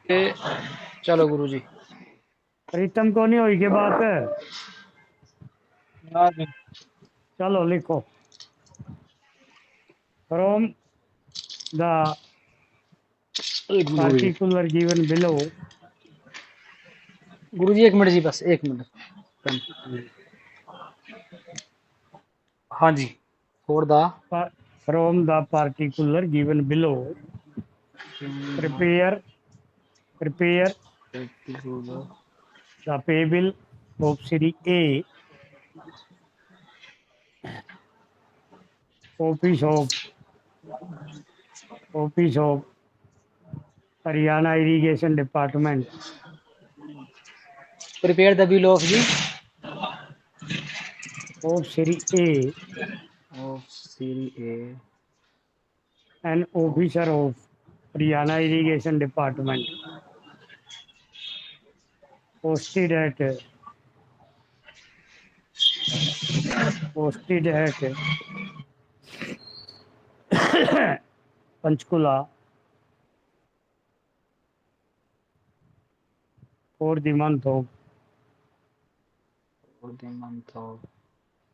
चलो गुरुजी। प्रीतम को नहीं हुई के बात है। हाँ जी। चलो लिखो। फ्रॉम द गुरुजी particular given below गुरुजी 1 मिनट जी, बस 1 मिनट। हाँ जी। For the from the particular given below prepare the pay bill of Series A office of Haryana Irrigation Department prepare the bill of G of Series A of series A an officer of Haryana Irrigation Department posted at Panchkula for the month of for the month of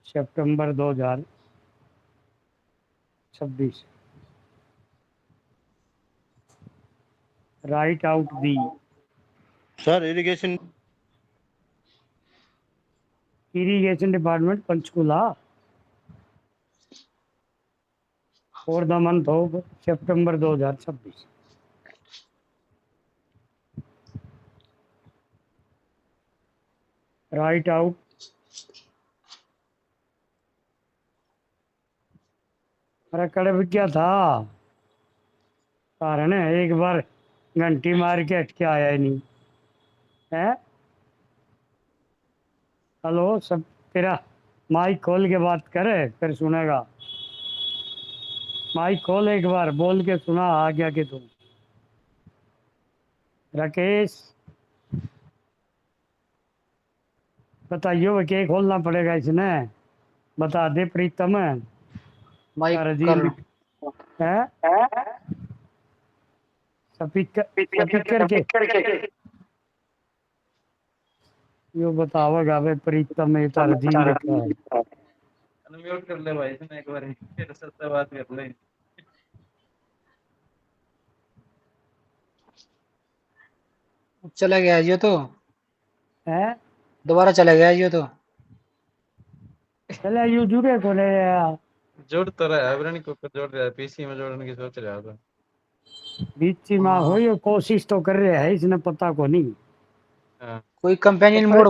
September 2026. Write out the sir irrigation Irrigation Department Panchkula for the month of September 2026. Write out अरे कड़े भी क्या था कारण है एक बार घंटी मार के हट के आया ही नहीं है। हेलो सब तेरा माइक खोल के बात करे फिर सुनेगा। माइक खोल एक बार बोल के सुना आ गया कि तुम राकेश बताइयो क्या खोलना पड़ेगा इसने बता दे प्रीतम माइक राजीव कर है स्पीकर स्पीकर के यो बतावेगा भाई प्रीतम ये तो राजीव लिखा है। अनम्यूट कर ले भाई इसने एक बार फिर सबसे बात कर ले। चला गया ये तो, है दोबारा चला गया ये तो। चले यू जुड़े को ले जोड़ तो रहा है अभी को जोड़ रहा है पीसी में जोड़ने की सोच रहा था। बीच में हो यो कोशिश तो कर रहे है इसने पता को नहीं हाँ कोई तो कंपेनियन मोड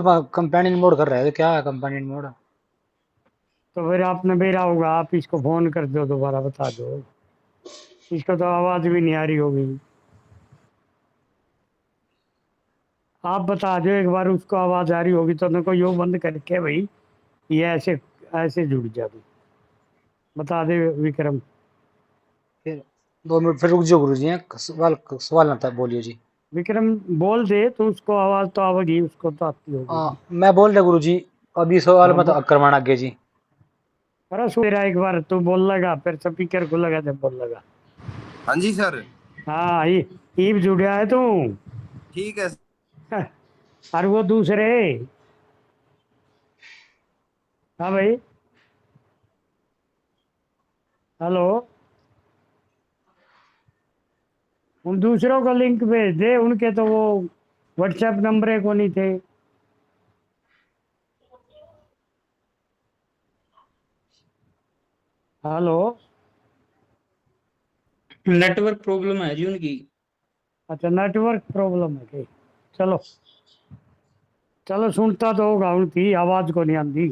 कर रहा है, तो क्या है कंपेनियन मोड? तो फिर आपने बेरा होगा आप इसको फोन कर दो दोबारा बता दो इसको तो आवाज भी नहीं आ रही होगी। आप बता दो एक बार उसको आवाज आ रही होगी तो मेरे को यो बंद करके भाई ये ऐसे ऐसे जुड़ जाती बता दे विक्रम। फिर 2 मिनट फिर रुक जाओ गुरुजी, हैं सवाल सवाल ना था, बोलिए जी। विक्रम बोल दे तो उसको आवाज तो आवेगी उसको तो आती होगी। मैं बोल रहा गुरुजी, अभी सवाल हाँ मत आक्रमण आगे जी। अरे सुनेरा एक बार तू बोल लगा फिर स्पीकर को लगा जब बोल लगा। हाँ जी सर। हाँ ईब जुड़िया है तू ठीक है। और वो दूसरे हाँ भाई हेलो उन दूसरों को लिंक भेज दे उनके तो वो व्हाट्सएप नंबर को नहीं थे। हेलो नेटवर्क प्रॉब्लम है जी उनकी। अच्छा नेटवर्क प्रॉब्लम है कि चलो चलो सुनता तो होगा उनकी आवाज को नहीं आती।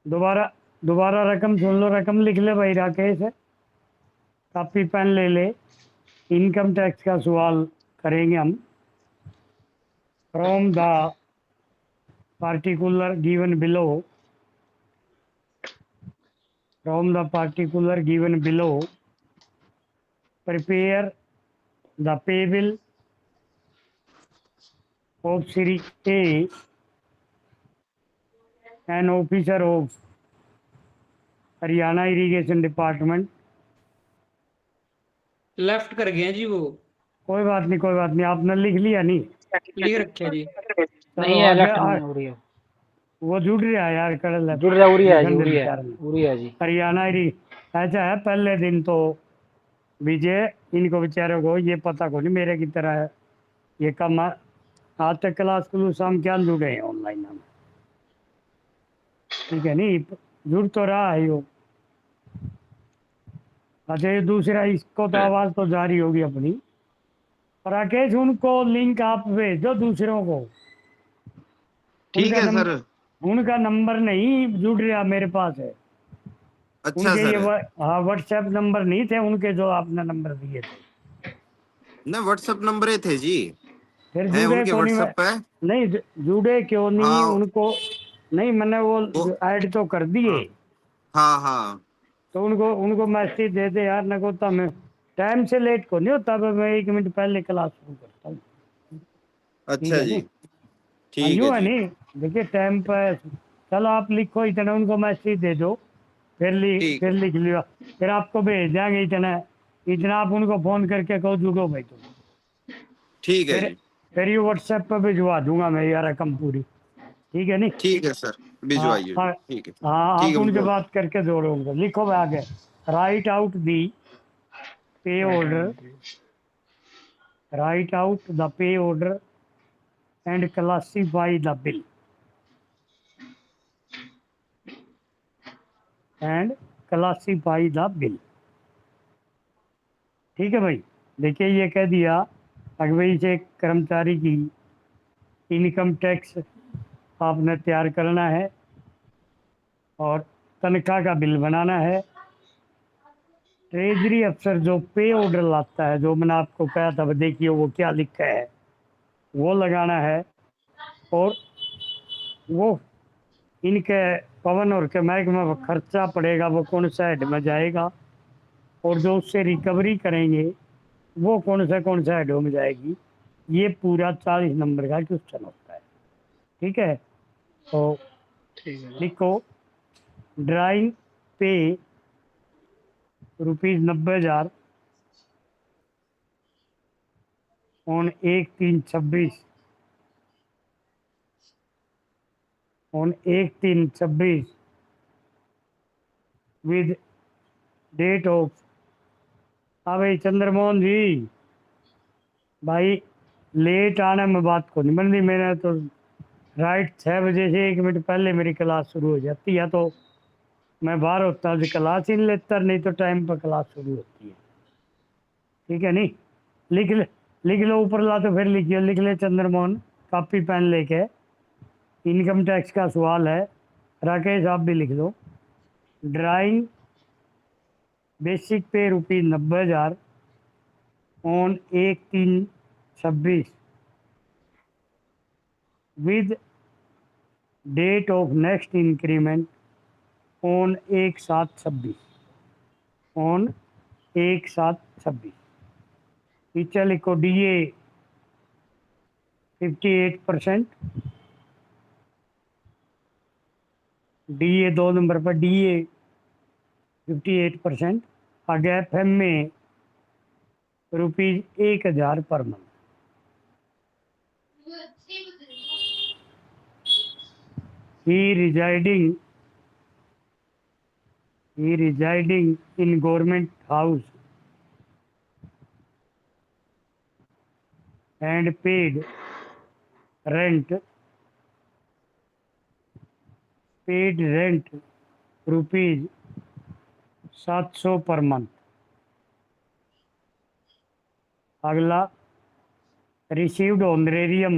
दोबारा दोबारा रकम सुन लो रकम लिख ले भाई राकेश कॉपी पेन ले ले। इनकम टैक्स का सवाल करेंगे हम। From the particular given below from the particular given below prepare the pay bill of Series A an officer of Haryana Irrigation Department left कर गए हैं जी वो। कोई बात नहीं, कोई बात नहीं, आपने लिख लिया नहीं? लिख रखे जी। नहीं चलो है, आगे लेफ्ट नहीं आ, हो रही है। वो जुड़ रहा है यार, कर ले जुड़ रहा है, उरी है जी, लिखन दे उरी है, बेचारे ने। उरी है जी। हरियाणा री ऐसा है, पहले दिन तो विजय इनको बेचारों को ये पता को नहीं मेरे की तरह है ये कम आज तक क्लास क्लूस हम क्या जुड़े हैं ऑनलाइन हम, ठीक है नहीं, जुड़ तो रहा है यो। अच्छा ये दूसरा, इसको तो आवाज तो जारी होगी अपनी। राकेश उनको लिंक आप भेज दो दूसरों को, ठीक उनका है सर। उनका नंबर नहीं जुड़ रहा मेरे पास है। अच्छा उनके ये सर। हाँ व्हाट्सएप नंबर नहीं थे उनके जो आपने नंबर दिए थे। ना व्हाट्सएप नंबर ही थे जी। फिर है जुड़े उनके क्यों नहीं व्हाट्सएप पे। नहीं जुड़े क्यों नहीं हाँ उनको? नहीं मैंने वो। वो ऐड तो कर दिए। हाँ हाँ हाँ। तो उनको उनको मैसेज दे दे यार, न होता मैं टाइम से लेट को नहीं होता, मैं 1 मिनट पहले क्लास शुरू करता हूँ, ठीक अच्छा है जी। नहीं? हाँ ठीक है यूँ है जी। नहीं, देखिए टाइम पर। चलो आप लिखो इतना, उनको मैसेज दे दो, ठीक फिर है। लिख लियो, फिर आपको भेज देंगे इतना। इतना आप उनको फोन करके कहो जुड़ो भाई तुम, ठीक है फिर जी। फिर ये व्हाट्सएप पर भिजवा दूंगा मैं ये रकम पूरी, ठीक है नहीं? ठीक है सर। हाँ भिजवाइए जी, हाँ ठीक है। हाँ, ठीक आप है उनसे बोल। बात करके जोड़ो उनको, लिखो मैं आगे, राइट आउट दी पे order, right out the pay order and classify the bill, and classify the bill, ठीक है भाई? देखिए ये कह दिया अगर भाई से कर्मचारी की इनकम टैक्स आपने तैयार करना है और तनख्वाह का बिल बनाना है। ट्रेजरी अफसर जो पे ऑर्डर लाता है, जो मैंने आपको कहा था देखिए वो क्या लिखा है वो लगाना है, और वो इनके पवन और के महकमे में खर्चा पड़ेगा वो कौन सा हेड में जाएगा, और जो उससे रिकवरी करेंगे वो कौन सा हेडों में जाएगी। ये पूरा 40 नंबर का क्वेश्चन होता है, ठीक है? तो ठीक है। लिखो drawing pay ₹90,000 on 1/3/26, on 1/3/26 with date of. हाँ भाई चंद्रमोहन जी, भाई लेट आने में बात को नहीं बनती, मैंने तो राइट 6 बजे से 1 मिनट पहले मेरी क्लास शुरू हो जाती है, तो मैं बाहर होता हूँ तो क्लास ही नहीं लेता, नहीं तो टाइम पर क्लास शुरू होती है, ठीक है नहीं? लिख लो ऊपर ला तो फिर लिखिए, लिख ले चंद्रमोहन, कॉपी पेन लेके। इनकम टैक्स का सवाल है, राकेश आप भी लिख लो, ड्राइंग बेसिक पे ₹90,000 on 1/3/26 with date of next increment on 1/7/26, on 1/7/26। नीचे लिखो DA 58%, DA 2 नंबर पर DA 58%, आगे FM में ₹1,000 per month. he residing he residing in government house and paid rent ₹700 per month. अगला रिसीव्ड ऑनरेरियम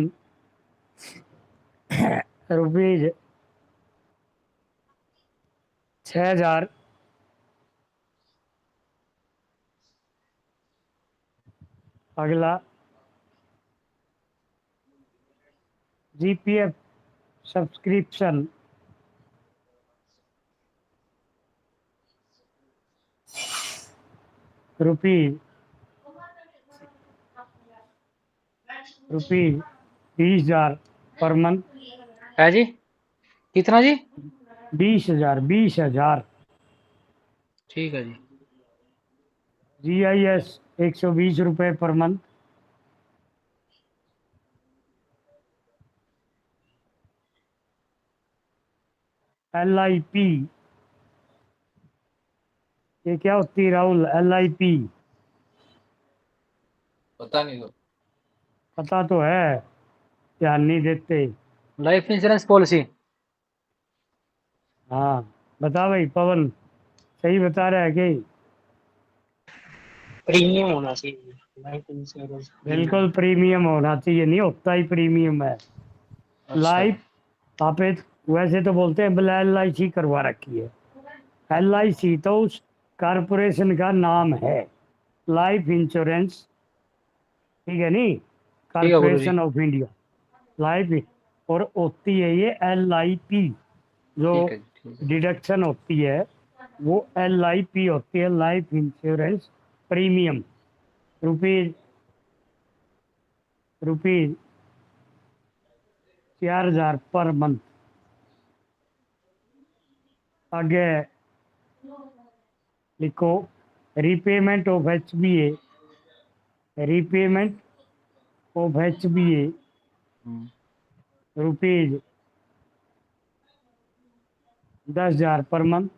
₹6,000। अगला GPF subscription rupees 20,000 per month. है जी, कितना जी? 20,000। ठीक है जी। GIS ₹120 per month. LIP, ये क्या होती है राहुल? LIP पता नहीं तो। पता तो है, ध्यान नहीं देते। Life insurance policy. हाँ बता भाई पवन, सही बता रहा है कि? प्रीमियम होना चाहिए लाइफ इंश्योरेंस बिल्कुल प्रीमियम। प्रीमियम होना चाहिए, नहीं होता ही प्रीमियम है। अच्छा लाइफ आप वैसे तो बोलते हैं LIC करवा रखी है। LIC तो उस कारपोरेशन का नाम है, लाइफ इंश्योरेंस, ठीक है नहीं, ठीक है गुरु जी। Corporation of India, life. और होती है ये LIP, जो ठीक है जी, ठीक है। डिडक्शन होती है वो LIP होती है, life insurance premium. Rupees rupees 4000 per month. आगे लिखो, repayment of HBA, repayment of HBA hmm, rupees 10,000 per month.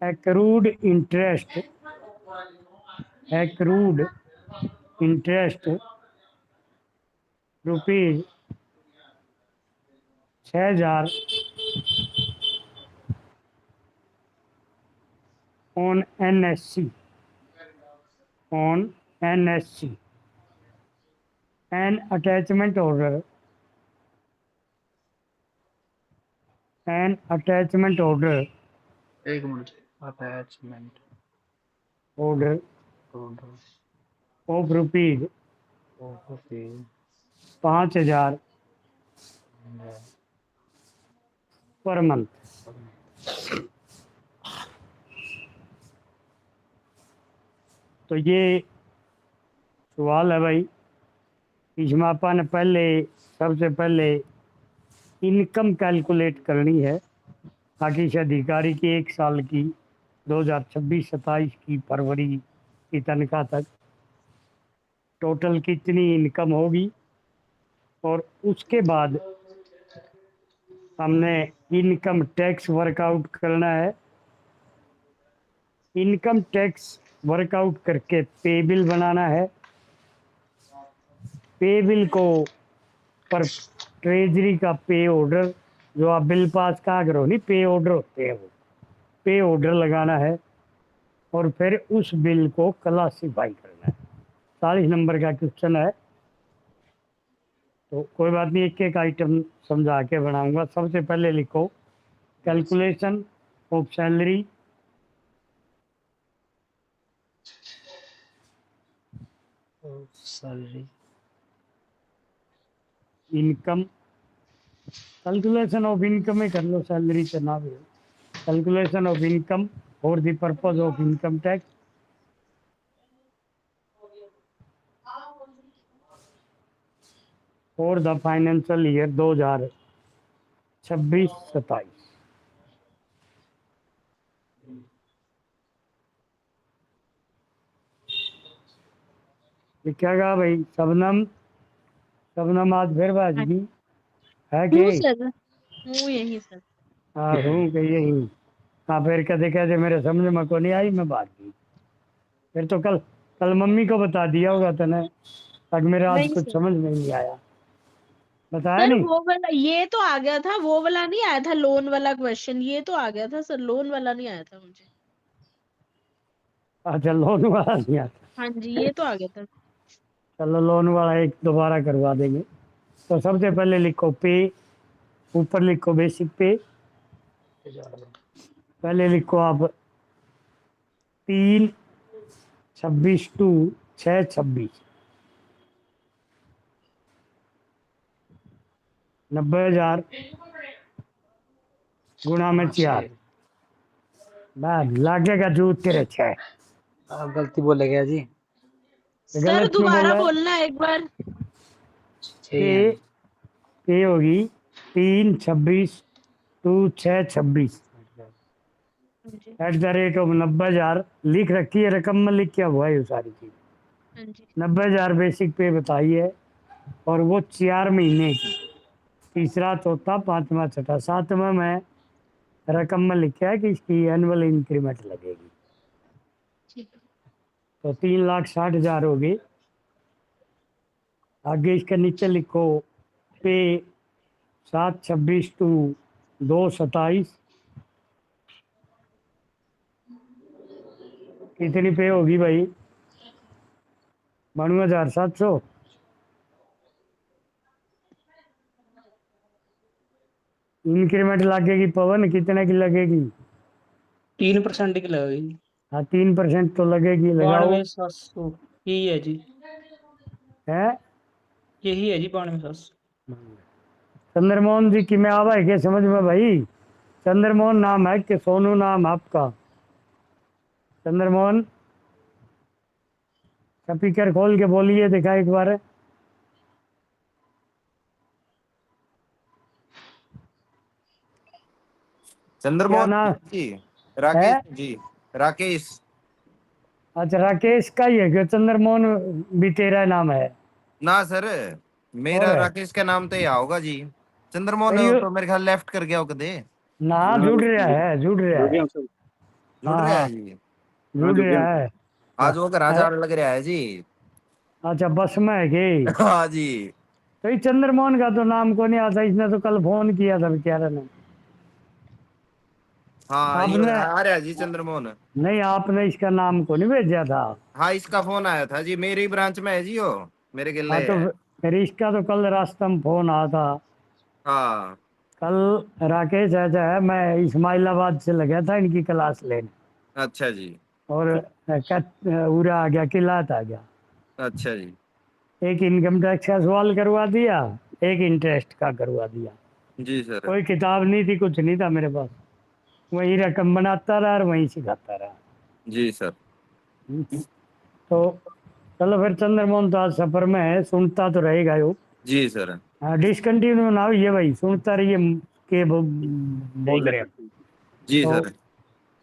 Accrued interest, accrued interest rupees 6,000 on NSC, on NSC an attachment order, an attachment order, एक मिनट। Attachment order of rupees 5,000 per month. तो ये सवाल है भाई, इसमें अपन पहले सबसे पहले इनकम कैलकुलेट करनी है, ताकि इस अधिकारी की 1 साल की 2026-27 की फरवरी की तनख्वाह तक टोटल कितनी इनकम होगी। और उसके बाद हमने इनकम टैक्स वर्कआउट करना है। इनकम टैक्स वर्कआउट करके पे बिल बनाना है। पे बिल को पर ट्रेजरी का पे ऑर्डर, जो आप बिल पास कहा करो नहीं, पे ऑर्डर होते हैं वो, पे ऑर्डर लगाना है। और फिर उस बिल को क्लासीफाई करना है। 40 नंबर का क्वेश्चन है, तो कोई बात नहीं, एक एक आइटम समझा के बनाऊंगा। सबसे पहले लिखो calculation of salary, salary income, calculation of income ही कर लो, सैलरी तो ना भी हो। Calculation of income for the purpose of income tax for the financial year 2026-27। क्या कहा भाई? शबनम, शबनम आज फिर बाज हाँ, गई है हूँ कि? सर, हूँ यही सर। हाँ हूँ कि यही। हाँ फिर कहते कहते मेरे समझ में को नहीं आई, मैं बात की। फिर तो कल कल मम्मी को बता दिया होगा तने, आज मेरे आज नहीं कुछ सर, समझ में नहीं आया, बताया सर नहीं। वो वाला ये तो आ गया था, वो वाला नहीं आया था, लोन वाला क्वेश्चन ये तो आ गया था सर, लोन वाला नहीं आया था मुझे। अच्छा लोन वाला नहीं आता। हाँ जी, ये तो आ गया था। चलो लोन वाला एक दोबारा करवा देंगे। तो सबसे पहले लिखो पे, ऊपर लिखो बेसिक पे। पहले लिखो आप 3/26 टू 6/26, 90,000 गुणा में 4, लागेगा जूत तेरे 6। आप गलती बोले गया जी। सर गलत क्यों बोल दोबारा रहा है? बोलना एक बार। सही पे, है। पे होगी 3/26 टू 6/26 हाँ जी, @ 90,000 लिख रखी है, रकम में लिख क्या हुआ है ये सारी चीज। हाँ जी, 90,000 बेसिक पे बताई है। और वो 4 महीने की, तीसरा चौथा पांचवा छठा सातवां में रकम में लिखा है कि इसकी एनुअल इंक्रीमेंट लगेगी। तो 3,60,000 होगी। आगे इसके नीचे लिखो पे 7/26 टू 2/27 कितनी पे होगी भाई? 92,700। इंक्रीमेंट लगेगी पवन, कितने की लगेगी? 3% की लगेगी। हाँ 3% तो लगेगी, लगाओ। 92,700 यही है जी, है यही है जी 92,700। चंद्रमोहन जी की में आवा है क्या समझ में भाई? चंद्रमोहन नाम है कि सोनू नाम आपका? चंद्रमोहन, स्पीकर खोल के बोलिए, दिखा एक बार। क्या चंद्रमोहन नाम जी, है? राकेश जी, राकेश। अच्छा राकेश का ही है क्या? चंद्रमोहन भी तेरा नाम है? ना सर, और मेरा है राकेश का नाम तो यह होगा जी। चंद्रमोहन भाई? तो मेरे ख्याल लेफ्ट कर गया हो कदे। ना जुड़ रहा है, जुड़ रहा है। जुड़ हाँ रहा है हाँ जी। जुड़ रहा है। आज वो घर अ- हजार लग रहा है जी। अच्छा बस में है कि? हाँ जी। तो ये चंद्रमोहन का तो नाम को नहीं आता, इसने तो कल फोन किया था बेचारा ने। हाँ ये आपने आ रहा है जी चंद्रमोहन। नहीं, आपने इसका नाम को नहीं भेजा था? हाँ इसका फोन आया था जी, मेरी ब्रांच में है जी वो, मेरे हाँ गिल्ले तो है। फिर इसका तो कल रास्ते में फोन आया था। हाँ कल राकेश ऐसा है, मैं इस्माइलाबाद से लगा था इनकी क्लास लेने, अच्छा जी। और उरा आ गया, किलात आ गया। अच्छा जी। एक इनकम टैक्स का सवाल करवा दिया, एक इंटरेस्ट का करवा दिया। जी सर। कोई किताब नहीं थी, कुछ नहीं था मेरे पास। वही रकम बनाता रहा और वहीं सिखाता रहा। जी सर। तो चलो फिर, चंद्रमोहन तो आज सफर में है, सुनता तो रहेगा यो। जी सर। हाँ डिसकंटिन्यू ना हो ये भाई, सुनता रहिए के बोल रहे हैं। जी तो सर।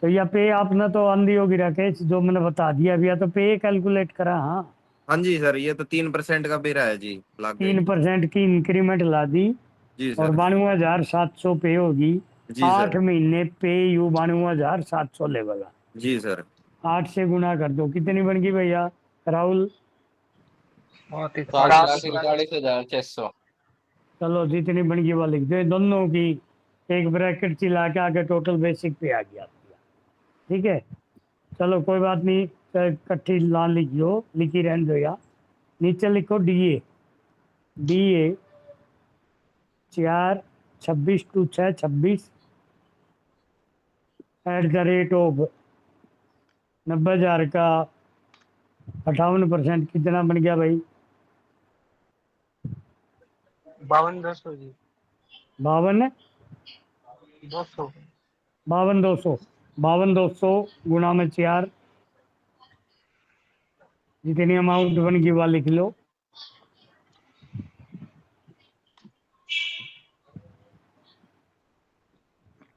तो या पे आपने तो आंधी होगी राकेश, जो मैंने बता दिया अभी, या तो पे कैलकुलेट करा। हाँ हाँ जी सर, ये तो 3% का बेरा है जी, लग गई। 3% की इंक्रीमेंट ला दी, जी और सर। 92,700 पे होगी। जी सर। 8 महीने पे यू 92,700 लेवल। Ji sir. 8 से गुना कर दो, कितनी बन गई भैया राहुल? 8,41,46,600। चलो जितनी बन गई वो लिख दो, दोनों की एक ब्रैकेट चिल्ला के आके टोटल बेसिक पे आ गया। ठीक है, चलो कोई बात नहीं, इकट्ठी ना लिखियो, लिखी रहने दो या। नीचे लिखो डीए, डीए 4/26 टू 6/26 @ 90,000 का 58%, कितना बन गया भाई? 52,200 जी। 52 200। 52,200, 52,200 गुना में 4, जितनी अमाउंट बन गई वह लिख लो।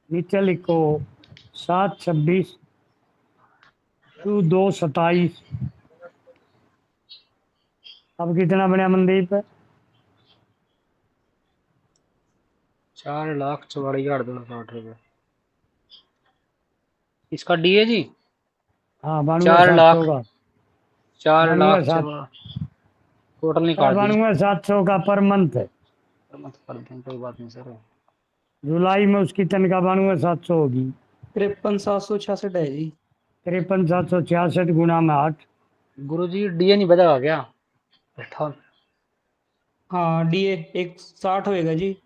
नीचे लिखो 7/26 टू 2/27। अब कितना बना मनदीप? 4,44,260 रुपये। इसका डी है जी। हाँ 4 92,700 लाख का। 4 बानवे लाख सात टोटल निकाल दीजिए। 92,700 का पर मंथ है। मत कर दें, कोई बात नहीं सर। जुलाई में उसकी तनख्वाह 92,700 होगी। 53,766 है जी। 53,766 गुना में 8। गुरु जी डीए नहीं बदला क्या? 58। हाँ डीए 160 होएगा जी।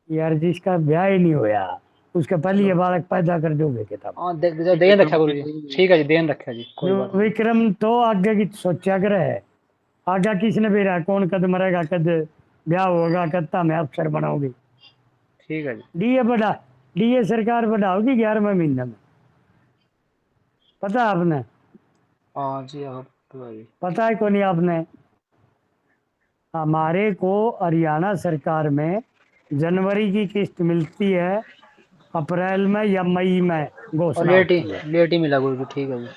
यार जिसका ब्याह ही नहीं होया, उसके पहले ये बालक पैदा कर दोगे किताब? हाँ देन रखा गुरु जी, ठीक है जी, देन रखा जी, कोई जो बात नहीं। विक्रम तो आगे की सोचा कर है, आगे किसने भी रहा, कौन कद मरेगा, कद ब्याह होगा, कद में अफसर बनाओगे। ठीक है जी। डीए बढ़ा, डीए सरकार बढ़ाओगी 11वें महीने में, पता है आपने? हाँ जी, आप तो भाई। पता है को नहीं आपने? हमारे को हरियाणा सरकार में जनवरी की किस्त मिलती है, अप्रैल में या मई में और घोषणा होती है, लेट ही मिला गुरु जी, ठीक है जी।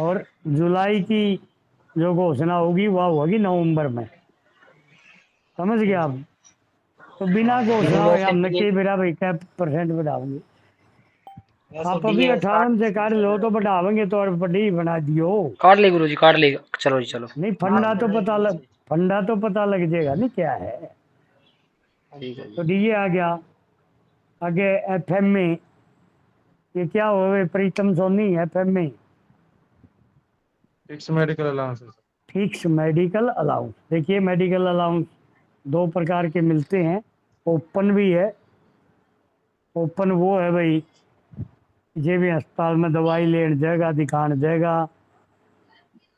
और जुलाई की जो घोषणा होगी वह होगी नवंबर में, समझ गए आप। तो बिना घोषणा हुए हम नक्की मेरा भाई क्या परसेंट बढ़ाओगे। आप अभी 58 से कर लो तो बढ़ावेंगे तो और बड़ी बना दियो। काट ले गुरुजी, काट ले, चलो जी चलो। नहीं फंडा तो पता लग, फंडा तो पता लग जाएगा नहीं क्या है। ठीक है तो जी। डीए आ गया। आगे एफएम में ये क्या हो प्रीतम सोनी एफएम में fix medical allowance. Fix medical allowance. देखिए मेडिकल अलाउंस दो प्रकार के मिलते हैं, ओपन भी है। ओपन वो है भाई जे भी अस्पताल में दवाई लेने जाएगा दिखाने जाएगा,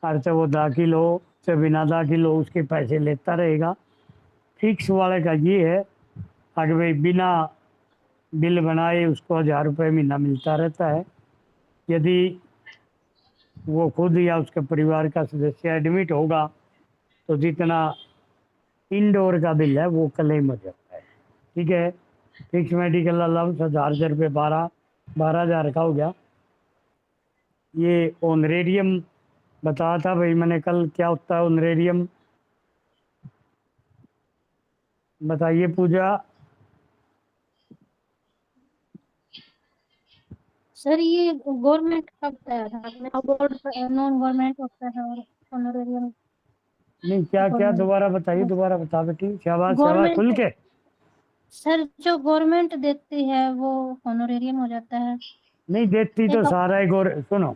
और चाहे वो दाखिल हो चाहे बिना दाखिल हो उसके पैसे लेता रहेगा। फिक्स वाले का ये है अगर भाई बिना बिल बनाए उसको 1000 रुपये महीना मिलता रहता है। यदि वो खुद या उसके परिवार का सदस्य एडमिट होगा तो जितना इंडोर का बिल है वो क्लेम हो जाता है। ठीक है। फिक्स मेडिकल अलाउंस 1000 रुपये 12,000 का हो गया। ये ऑनरेरियम बताया था भाई मैंने कल, क्या होता है ऑनरेरियम, बताइए पूजा। सर ये गवर्नमेंट का बताया था आपने, अवार्ड नॉन गवर्नमेंट होता है और ऑनरेरियम नहीं क्या क्या गवर्नमेंट। दोबारा बताइए, दोबारा बता बेटी, शाबाश शाबाश खुल गवर्नमेंट के। सर जो गवर्नमेंट देती है वो ऑनरेरियम हो जाता है। नहीं देती तो एक सारा एक और सुनो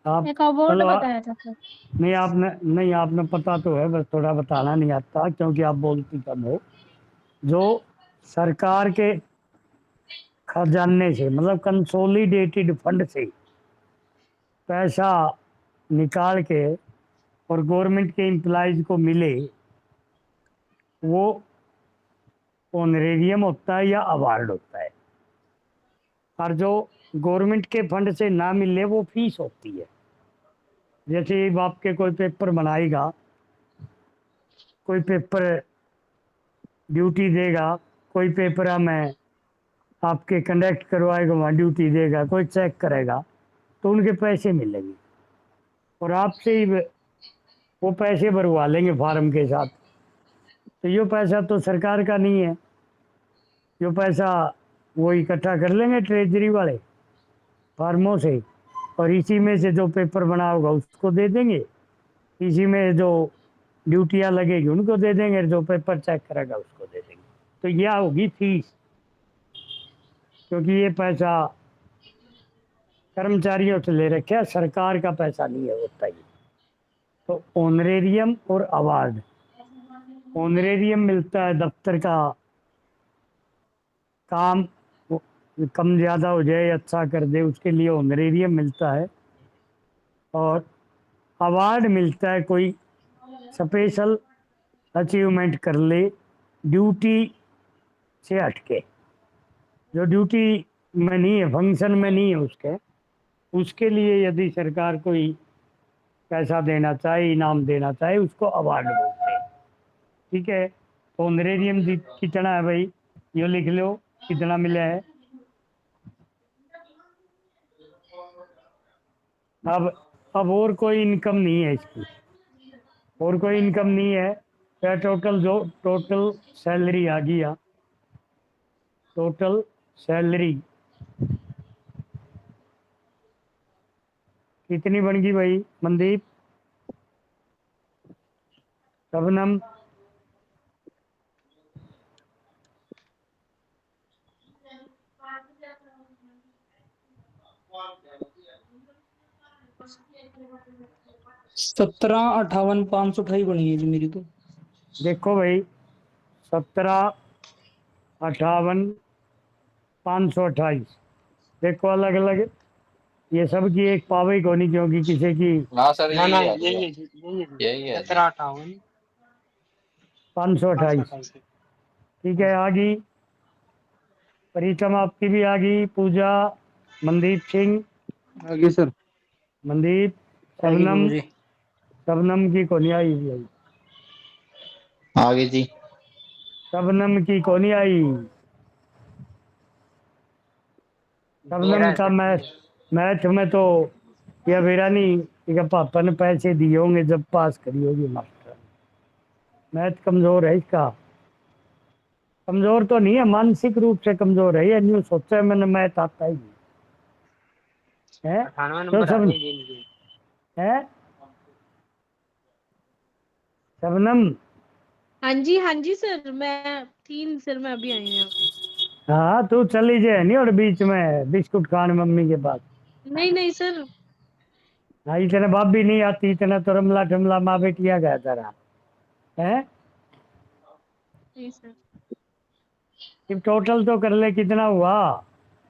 आप। एक अवार्ड चलो बताया था सर। नहीं आपने, नहीं आपने पता तो है बस थोड़ा बताना नहीं आता क्योंकि आप बोलती कम हो। जो सरकार के खजाने से मतलब कंसोलिडेटेड फंड से पैसा निकाल के और गवर्नमेंट के एम्प्लॉयज को मिले वो ऑनरेरियम होता है या अवार्ड होता है। और जो गवर्नमेंट के फंड से ना मिले वो फीस होती है। जैसे बाप के कोई पेपर बनाएगा, कोई पेपर ड्यूटी देगा, कोई पेपर हमें आपके कंडक्ट करवाएगा वहाँ ड्यूटी देगा, कोई चेक करेगा तो उनके पैसे मिलेंगे और आपसे ही वो पैसे भरवा लेंगे फार्म के साथ। तो ये पैसा तो सरकार का नहीं है, ये पैसा वो इकट्ठा कर लेंगे ट्रेजरी वाले फार्मों से और इसी में से जो पेपर बना होगा उसको दे देंगे, इसी में जो ड्यूटियाँ लगेगी उनको दे देंगे, जो पेपर चेक करेगा उसको दे देंगे। तो यह होगी फीस, क्योंकि ये पैसा कर्मचारियों से ले रखे है, सरकार का पैसा नहीं है होता ये। तो ऑनरेरियम और अवार्ड, ऑनरेरियम मिलता है दफ्तर का काम कम ज़्यादा हो जाए अच्छा कर दे उसके लिए ऑनरेरियम मिलता है, और अवार्ड मिलता है कोई स्पेशल अचीवमेंट कर ले ड्यूटी से हटके, जो ड्यूटी में नहीं है फंक्शन में नहीं है उसके लिए यदि सरकार कोई पैसा देना चाहे इनाम देना चाहे उसको अवार्ड बोलते हैं। ठीक है। तो ऑनरेरियम कितना है भाई ये लिख लो कितना मिला है। अब और कोई इनकम नहीं है इसकी, और कोई इनकम नहीं है। क्या टोटल जो टोटल सैलरी आ गया, टोटल सैलरी कितनी बन गई भाई मनदीप शबनम। सत्रह 58 528 बनी है जी मेरी तो। देखो भाई 17, 58, 528 देखो अलग अलग, ये सब की एक पावे को नहीं क्योंकि किसी की हाँ सर ना ना यही है जी, यही है जी, यही है जी। यही है जी। 1758 528। 528। ठीक है आ गई प्रीतम आपकी भी आ गई, पूजा, मनदीप सिंह, आगे सर। मनदीप, आगे शबनम, गुरुजी। शबनम की कोनी आई भी आई, आगे जी। शबनम की कोनी आई। शबनम 13 का सर। मैथ, मैथ में तो या मेरा नहीं कि पापा ने पैसे दिए होंगे जब पास करी होगी मास्टर। मैथ कमजोर है इसका। कमजोर तो नहीं है, मानसिक रूप से कमजोर है। ये न्यू सोचा है मैंने, मैथ आता ही नहीं है। 98 तो नंबर आ सब गए जी इनके। है शबनम। हाँ जी सर, मैं थी सर, मैं अभी आई हूँ। हाँ तू चली जाए नहीं और बीच में बिस्कुट खाने मम्मी के पास। नहीं नहीं सर। हाँ इतने भाभी नहीं आती, इतना तो रमला ठमला माँ बेटिया गया तेरा है। नहीं सर। टोटल तो कर ले, कितना हुआ?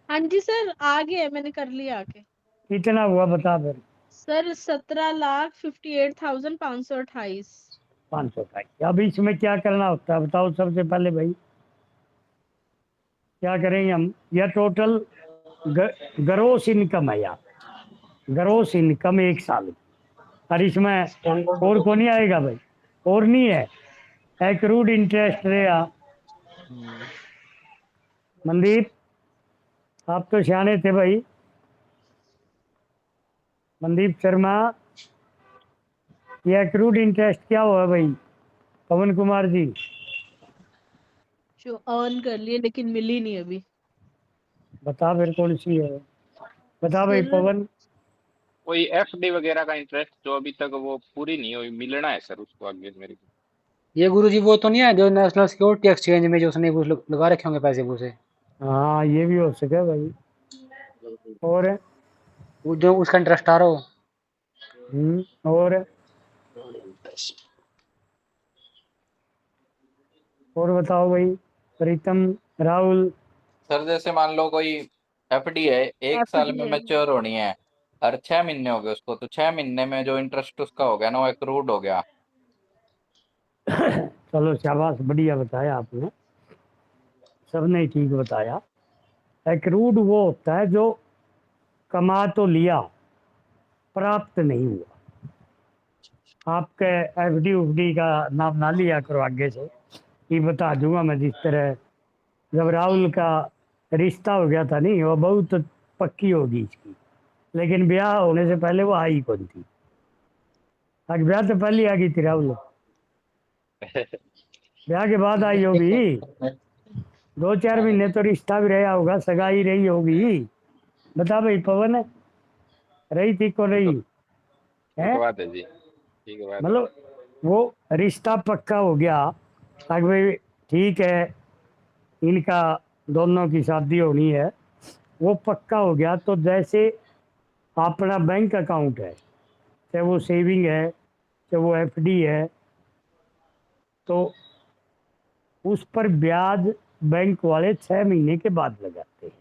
हाँ जी सर, आ गया, मैंने कर लिया आके। कितना हुआ बता फिर। सर 17,58,528। 500 का। अब इसमें क्या करना होता है बताओ सबसे पहले भाई, क्या करेंगे हम? या टोटल ग्रोस इनकम है, या ग्रोस इनकम एक साल की। और इसमें और को नहीं आएगा भाई, और नहीं है। एक्रूड इंटरेस्ट रहेगा। मनदीप आप तो सियाने थे भाई। मनदीप शर्मा, ये एक्रूड इंटरेस्ट क्या हुआ भाई? पवन कुमार जी जो अर्न कर लिए लेकिन मिली नहीं अभी। बता फिर कौन सी है, बता भाई सर पवन। कोई एफडी वगैरह का इंटरेस्ट जो अभी तक वो पूरी नहीं हुई, मिलना है सर उसको आगे मेरे को। ये गुरुजी वो तो नहीं है जो नेशनल सिक्योरिटी एक्सचेंज में जो उसने वो लगा रखे होंगे पैसे पूसे, हाँ ये भी हो सके भाई। और वो जो उसका इंटरेस्ट आ रहा हो। और बताओ भाई प्रीतम, राहुल। सर जैसे मान लो कोई एफडी है, एक साल एफडी में है। मैच्योर होनी है और 6 महीने हो गए उसको, तो 6 महीने में जो इंटरेस्ट उसका हो गया ना वो एक्रूड हो गया। चलो शाबाश, बढ़िया बताया आपने, सबने ठीक बताया। एक्रूड वो होता है जो कमा तो लिया, प्राप्त नहीं हुआ। आपके एफडी उफडी का नाम ना लिया करो आगे से, ये बता दूंगा मैं। जिस तरह जब राहुल का रिश्ता हो गया था नहीं, वो बहुत पक्की होगी इसकी, लेकिन ब्याह होने से पहले वो आई कौन थी। आज ब्याह तो पहले आ गई थी राहुल, ब्याह के बाद आई होगी। 2-4 महीने तो रिश्ता भी रहा होगा, सगाई रही होगी। बता भाई पवन, रही थी को रही ठीक है? बात है जी, ठीक बात है। मतलब वो रिश्ता पक्का हो गया, ताकि भाई ठीक है इनका दोनों की शादी होनी है, वो पक्का हो गया। तो जैसे अपना बैंक अकाउंट है, चाहे वो सेविंग है चाहे वो एफडी है, तो उस पर ब्याज बैंक वाले 6 महीने के बाद लगाते हैं।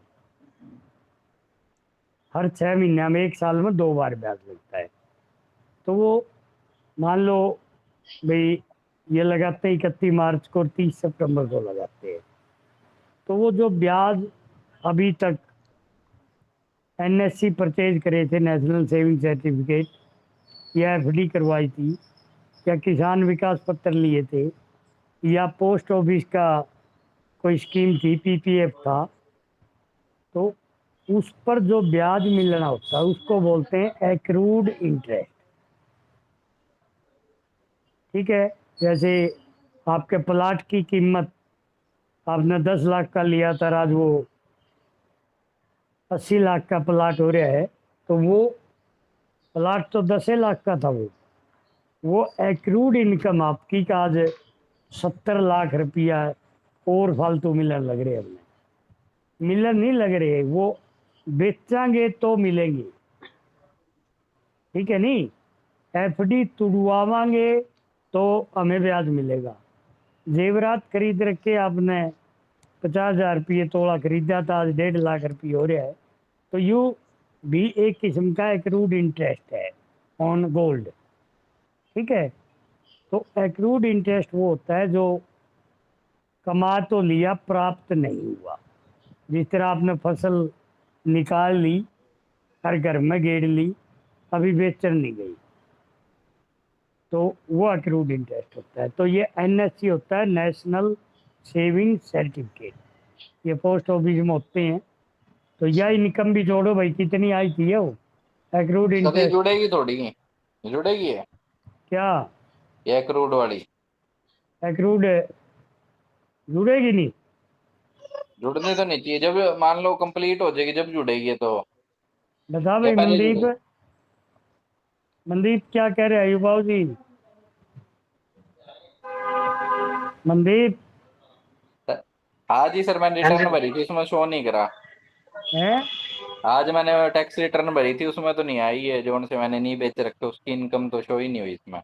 हर 6 महीने में, एक साल में 2 बार ब्याज लगता है। तो वो मान लो भाई ये लगाते हैं 31 मार्च को और 30 सितंबर को लगाते हैं, तो वो जो ब्याज अभी तक एनएससी परचेज करे थे, नेशनल सेविंग सर्टिफिकेट, या एफडी करवाई थी, या किसान विकास पत्र लिए थे, या पोस्ट ऑफिस का कोई स्कीम थी, पीपीएफ था, तो उस पर जो ब्याज मिलना होता है उसको बोलते हैं एक्रूड इंटरेस्ट। ठीक है, जैसे आपके प्लाट की कीमत आपने 10 लाख का लिया था, आज वो 80 लाख का प्लाट हो रहा है, तो वो प्लाट तो 10 लाख का था, वो एक्रूड इनकम आपकी का आज 70 लाख रुपया और फालतू मिलने लग रहे, हमें मिलने नहीं लग रहे, वो बेचांगे तो मिलेंगे। ठीक है नहीं, एफडी तुड़वावांगे तो हमें ब्याज मिलेगा। जेवरात खरीद रखे आपने, 50,000 रुपये तोला खरीदा था, आज 1.5 लाख रुपये हो रहा है, तो यू भी एक किस्म का एक्रूड इंटरेस्ट है ऑन गोल्ड। ठीक है, तो एक्रूड इंटरेस्ट वो होता है जो कमा तो लिया, प्राप्त नहीं हुआ। जिस तरह आपने फसल निकाल ली, हर घर में गेड़ ली, अभी बेचन नहीं गई, तो वो एक्रूड इंटरेस्ट होता है। तो ये एनएससी होता है, नेशनल सेविंग सर्टिफिकेट, ये पोस्ट ऑफिस में होते हैं। तो यह इनकम भी जोड़ो भाई, कितनी आई थी वो एक्रूड कभी इंटरेस्ट जुड़ेगी थोड़ी, जुड़ेगी ये क्या? एक्रूड वाली? एक्रूड जुड़ेगी नहीं? जुड़ने तो नहीं चाहिए, जब मान लो कंप्लीट हो जाएगी जब जुड़ेगी ये तो, बता या भाई पहले मनदीप, जुड़े? मनदीप क्या कह रहे हैं युवाओं जी? मनदीप आज ही सर मैंने हाँ जी। रिटर्न भरी थी, उसमें शो नहीं करा। है? आज मैंने टैक्स रिटर्न भरी थी, उसमें तो नहीं आई है, जोन से मैंने नहीं बेच रखे उसकी इनकम तो शो ही नहीं हुई इसमें।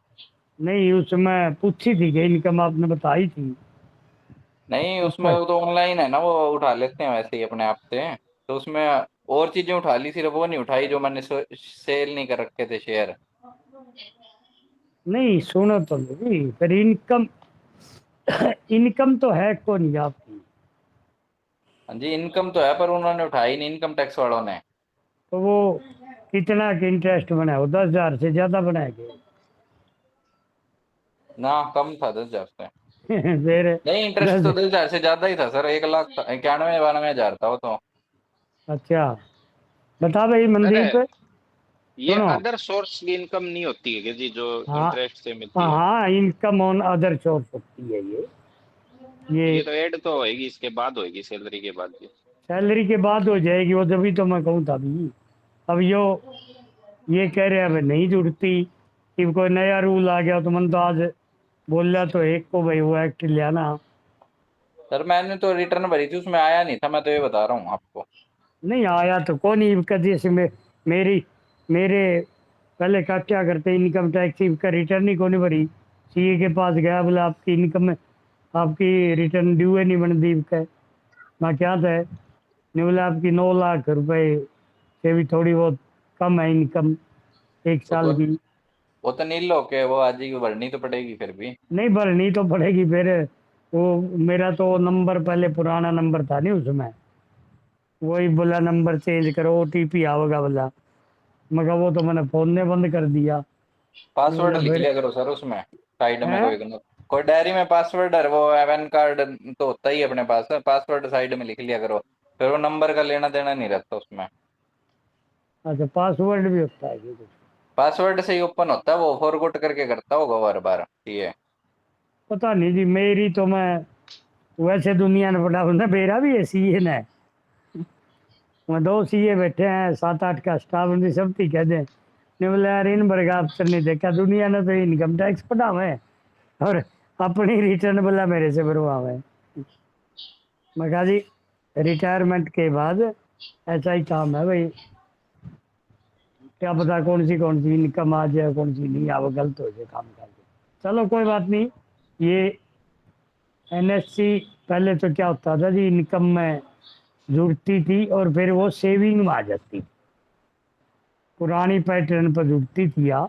नहीं उसमें पूछी थी कि इनकम आपने बताई थी नहीं उसमें ऊपर। वो तो ऑनलाइन है ना, वो उठा लेते हैं वैसे ही अपने आप से। तो उसमें और चीजें उठा ली, सिर्फ वो नहीं उठाई जो मैंने सेल नहीं कर रखे थे शेयर। नहीं सुनो तो मेरी, फिर इनकम इनकम तो है को नहीं आपकी, हाँ जी इनकम तो है, पर उन्होंने उठाई नहीं इनकम टैक्स वालों ने। तो वो कितना के इंटरेस्ट बनाए हो? 10,000 से ज्यादा बनाएंगे? ना कम था 10,000 से। फिर नहीं इंटरेस्ट तो 10। 10,000 से ज्यादा ही था सर, 1,00,000 था, 91-92 हजार था वो तो। अच्छा बता भाई अरे मनदीप। ये सुनो, अदर सोर्स की इनकम नहीं होती है कि जी जो हाँ इंटरेस्ट से मिलती हाँ है? हाँ, इनकम ऑन अदर सोर्स होती है ये ये तो ऐड तो होएगी, इसके बाद होएगी सैलरी के बाद जी। सैलरी के बाद हो जाएगी वो, तभी तो मैं कहूँ था अभी। अब ये कह रहे हैं अब नहीं जुड़ती, कि कोई नया रूल आ गया तो मन तो आज बोल रहा तो एक को भाई वो एक्ट लिया ना। सर मैंने तो रिटर्न भरी थी, उसमें आया नहीं था, मैं तो ये बता रहा हूँ आपको। नहीं आया तो कौन ही कभी से मेरी मेरे पहले का क्या करते, इनकम टैक्स का रिटर्न ही कौन नहीं भरी। सीए के पास गया, बोला आपकी इनकम में आपकी रिटर्न ड्यू है नहीं मनदीप का। मैं क्या था नहीं, बोला आपकी 9 लाख रुपए से भी थोड़ी बहुत कम है इनकम एक वो साल तो की। वो तो नील होके वो आज ही भरनी तो पड़ेगी फिर भी। नहीं भरनी तो पड़ेगी फिर। वो मेरा तो नंबर पहले पुराना नंबर था नहीं उसमें, वही बोला नंबर चेंज करो ओटीपी आवेगा बोला, मगर वो तो मैंने फोन ने बंद कर दिया। नहीं पासवर्ड बोला लिख फिर लिया करो सर उसमें, साइड में है। कोई डायरी में पासवर्ड है, वो पैन कार्ड तो होता ही है अपने पास, पासवर्ड साइड में लिख लिया करो, फिर वो नंबर का लेना देना नहीं रहता उसमें। अच्छा पासवर्ड भी होता है कि कुछ? पासवर्ड से ही ओपन होता है, वो फॉरगॉट करके करता होगा हर बार ये। पता नहीं जी, मेरी तो मैं वैसे दुनिया ने बड़ा बंदा, मेरा भी है सीए ना, वहाँ 2 सीए बैठे हैं, 7-8 का स्टाफ, उनकी सब ठीक कह दे नहीं। बोले यार इन वर्गा अफसर नहीं देखा दुनिया ने, तो इनकम टैक्स पढ़ा हुआ है और अपनी रिटर्न बोला मेरे से भरवा हुआ है। मैं कहा जी रिटायरमेंट के बाद ऐसा ही काम है भाई, क्या पता कौन सी इनकम आ जाए कौन सी नहीं आ, वो गलत हो जाए काम करके। चलो कोई बात नहीं। ये एनएससी पहले तो क्या होता था जी, इनकम में जुड़ती थी और फिर वो सेविंग में आ जाती थी, पुरानी पैटर्न पर जुड़ती थी। या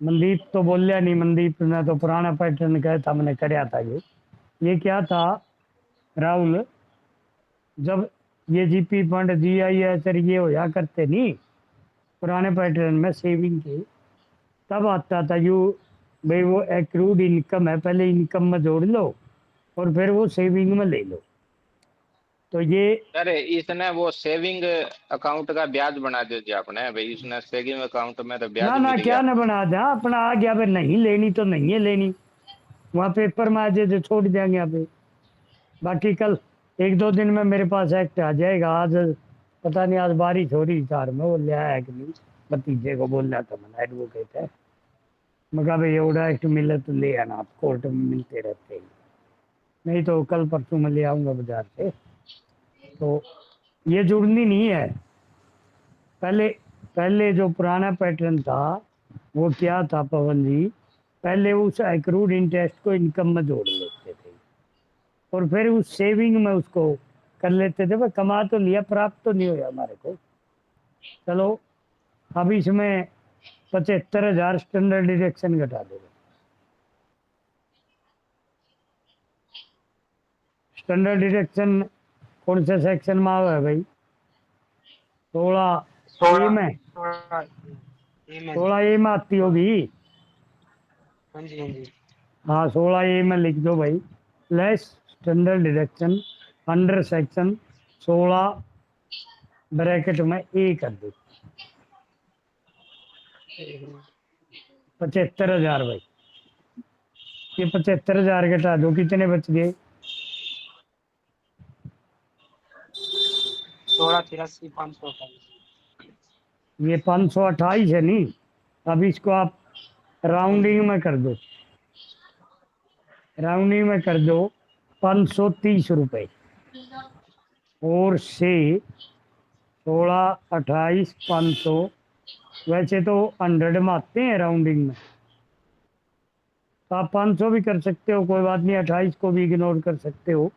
मनदीप तो बोलिया नहीं, मनदीप ने तो पुराना पैटर्न कहा था, मैंने कराया था ये क्या था राहुल, जब ये जीपी फंड जीआईएस ये होया करते नहीं पुराने पैटर्न में सेविंग के, तब आता था यू भाई वो एक्रूड इनकम है, पहले इनकम में जोड़ लो और फिर वो सेविंग में ले लो। तो ये अरे इसने वो सेविंग अकाउंट का ब्याज बना दिया आपने भाई, इसने सेविंग अकाउंट में तो ना ब्याज ना मिल क्या गया। ना बना दें, अपना आ गया भाई, नहीं लेनी तो नहीं है लेनी, वहाँ पेपर में आ जाए तो छोड़ देंगे यहाँ पे। बाकी कल 1-2 दिन में मेरे पास एक्ट आ जाएगा। आज पता नहीं आज बारिश हो रही चार में, वो ले आया कि नहीं, भतीजे को बोल रहा था मैंने, एडवोकेट है, मैं कहा भाई एवढा एक्ट मिले तो ले आना, आप कोर्ट में मिलते रहते हैं, नहीं तो कल परसों में ले आऊँगा बाजार से। तो ये जुड़नी नहीं है। पहले पहले जो पुराना पैटर्न था वो क्या था पवन जी, पहले उस एक्रूड इंटरेस्ट को इनकम में जोड़ लेते थे और फिर उस सेविंग में उसको कर लेते थे, भाई कमा तो लिया प्राप्त तो नहीं हुआ हमारे को। चलो अब इसमें 75,000 स्टैंडर्ड डिडक्शन घटा दो। स्टैंडर्ड डिडक्शन कौन से सेक्शन में आवा है भाई? 16 ए 16 में, 16 ये में। 16 ए में आती होगी। हाँ जी हाँ जी। हाँ 16 ए में लिख दो भाई, less standard deduction under section 16 bracket में ए कर दो। 75,000 भाई, ये 75,000 घटा दो, कितने बच गए? 16,83,528। ये 528 है नहीं। अब इसको आप राउंडिंग में कर दो, राउंडिंग में कर दो 530 रुपए, और से 16, 28, 500, वैसे तो 100 में आते हैं राउंडिंग में, तो आप 500 भी कर सकते हो, कोई बात नहीं, 28 को भी इग्नोर कर सकते हो,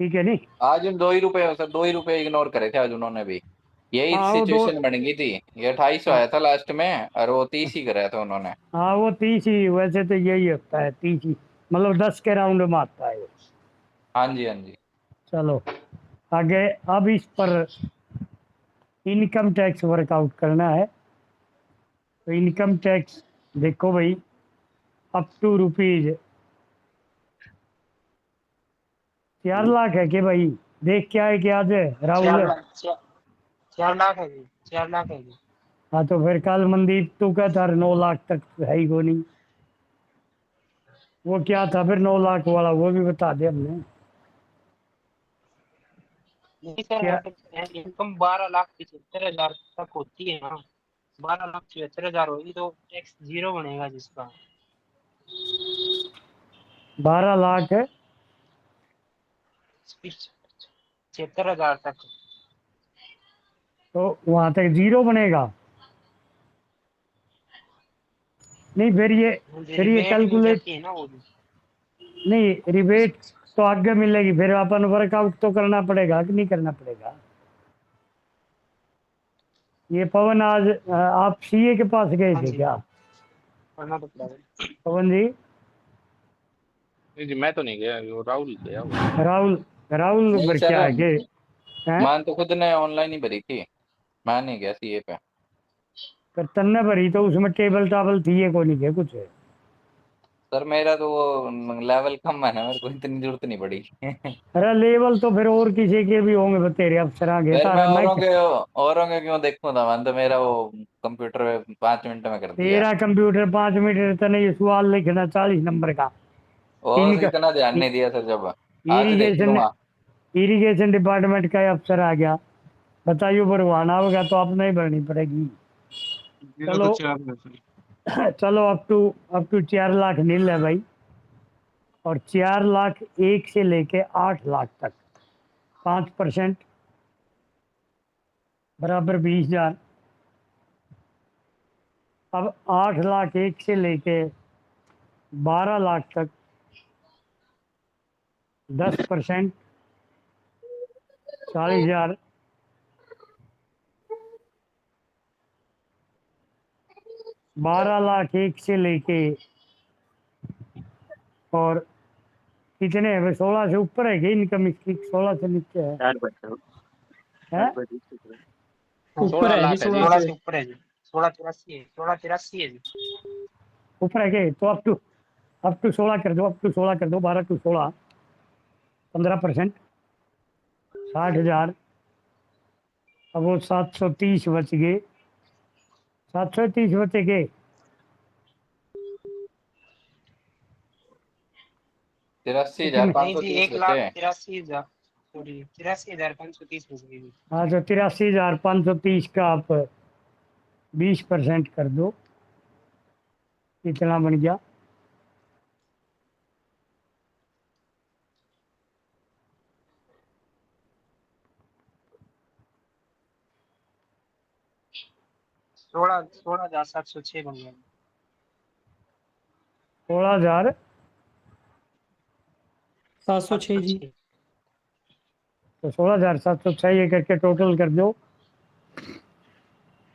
ठीक है नहीं। आज उन 2 ही रुपए सर, 2 ही रुपए इग्नोर करे थे आज उन्होंने भी, यही हाँ वो दो, सिचुएशन बन गई थी। ये 2800 हाँ आया था लास्ट में, और वो 30 ही कराया था उन्होंने। हाँ वो 30 ही, वैसे तो यही होता है 30 ही, मतलब 10 के राउंड में आता है वो। हाँ जी हाँ जी। चलो आगे, अब इस पर इनकम टैक्स वर्कआउट करना है। तो इनकम टैक्स देखो भाई, अप टू रुपीज 4 लाख है कि भाई, देख क्या है कि आज है राहुल? 4 लाख है जी, 4 लाख है जी। हाँ तो फिर कल मनदीप तू कहता 9 लाख तक है ही को नहीं, वो क्या था फिर 9 लाख वाला, वो भी बता दे हमने नहीं सर, क्या। अगर इनकम 12,75,000 तक होती है ना, 12,75,000 होगी तो टैक्स 0 बनेगा जिसका। 12 लाख है 75,000 तक। तो वहां तक 0 बनेगा नहीं, फिर ये रिबेट मिल कैलकुलेट जाती है ना वो भी। नहीं, रिबेट तो आगे मिलेगी, फिर अपन वर्कआउट तो करना पड़ेगा कि नहीं करना पड़ेगा। ये पवन आज आप सीए के पास गए हाँ थे जी, क्या करना तो पड़ेगा। पवन जी? नहीं जी, मैं तो नहीं गया, वो राहुल गया वो। राहुल, राहुल नहीं पर क्या सर, है कि हैं? मान तो खुद ने ऑनलाइन ही भरी थी, मैं नहीं गया सीए पे। पर तन्ने भरी तो उसमें टेबल टाबल थी ये को नहीं थे कुछ। सर मेरा तो वो लेवल कम है ना, मेरे को इतनी जरूरत नहीं पड़ी। अरे लेवल तो फिर और किसी के भी होंगे, तेरे अफसर आगे फिर मैं तारा मैं, औरों के क्यों देखूं था, मैंने तो मेरा वो कंप्यूटर में 5 मिनट में कर दिया। तेरा कंप्यूटर 5 मीटर तो नहीं, सवाल लिखना 40 नंबर का। और इनका इतना ध्यान नहीं दिया सर, जब आज देख इरिगेशन, लूंगा। इरिगेशन डिपार्टमेंट का अफसर आ गया, बताइए भरवाना होगा तो आपने ही भरनी पड़ेगी। चलो चलो अप टू 4 लाख नील है भाई, और 4 लाख 1 से लेके 8 लाख तक 5% बराबर 20,000। अब 8 लाख 1 से लेके 12 लाख तक 10%, 40,000। 12 लाख 1 से लेके, और कितने है 16 से ऊपर है कि इनकम इसकी, 16 से नीचे है? है? ऊपर है जी, 16 16 से से। ऊपर है जी, 16,83 है, 16,83 है जी। ऊपर है कि, तो अप टू 16 कर दो, अप टू 16 कर दो, 12 टू 16 15%, 60,000। अब वो 730 बच गए, 730 बचे गए। 83,000कितने? नहीं जी, 530 बचे। 1,83,000, सॉरी 83,530 हो गई। हाँ तो 83,530 का आप 20% कर दो, कितना बन गया? सोलह हजार 706 बन गया। 16,000 706 जी। 706। तो 16,706 ये करके टोटल कर दो।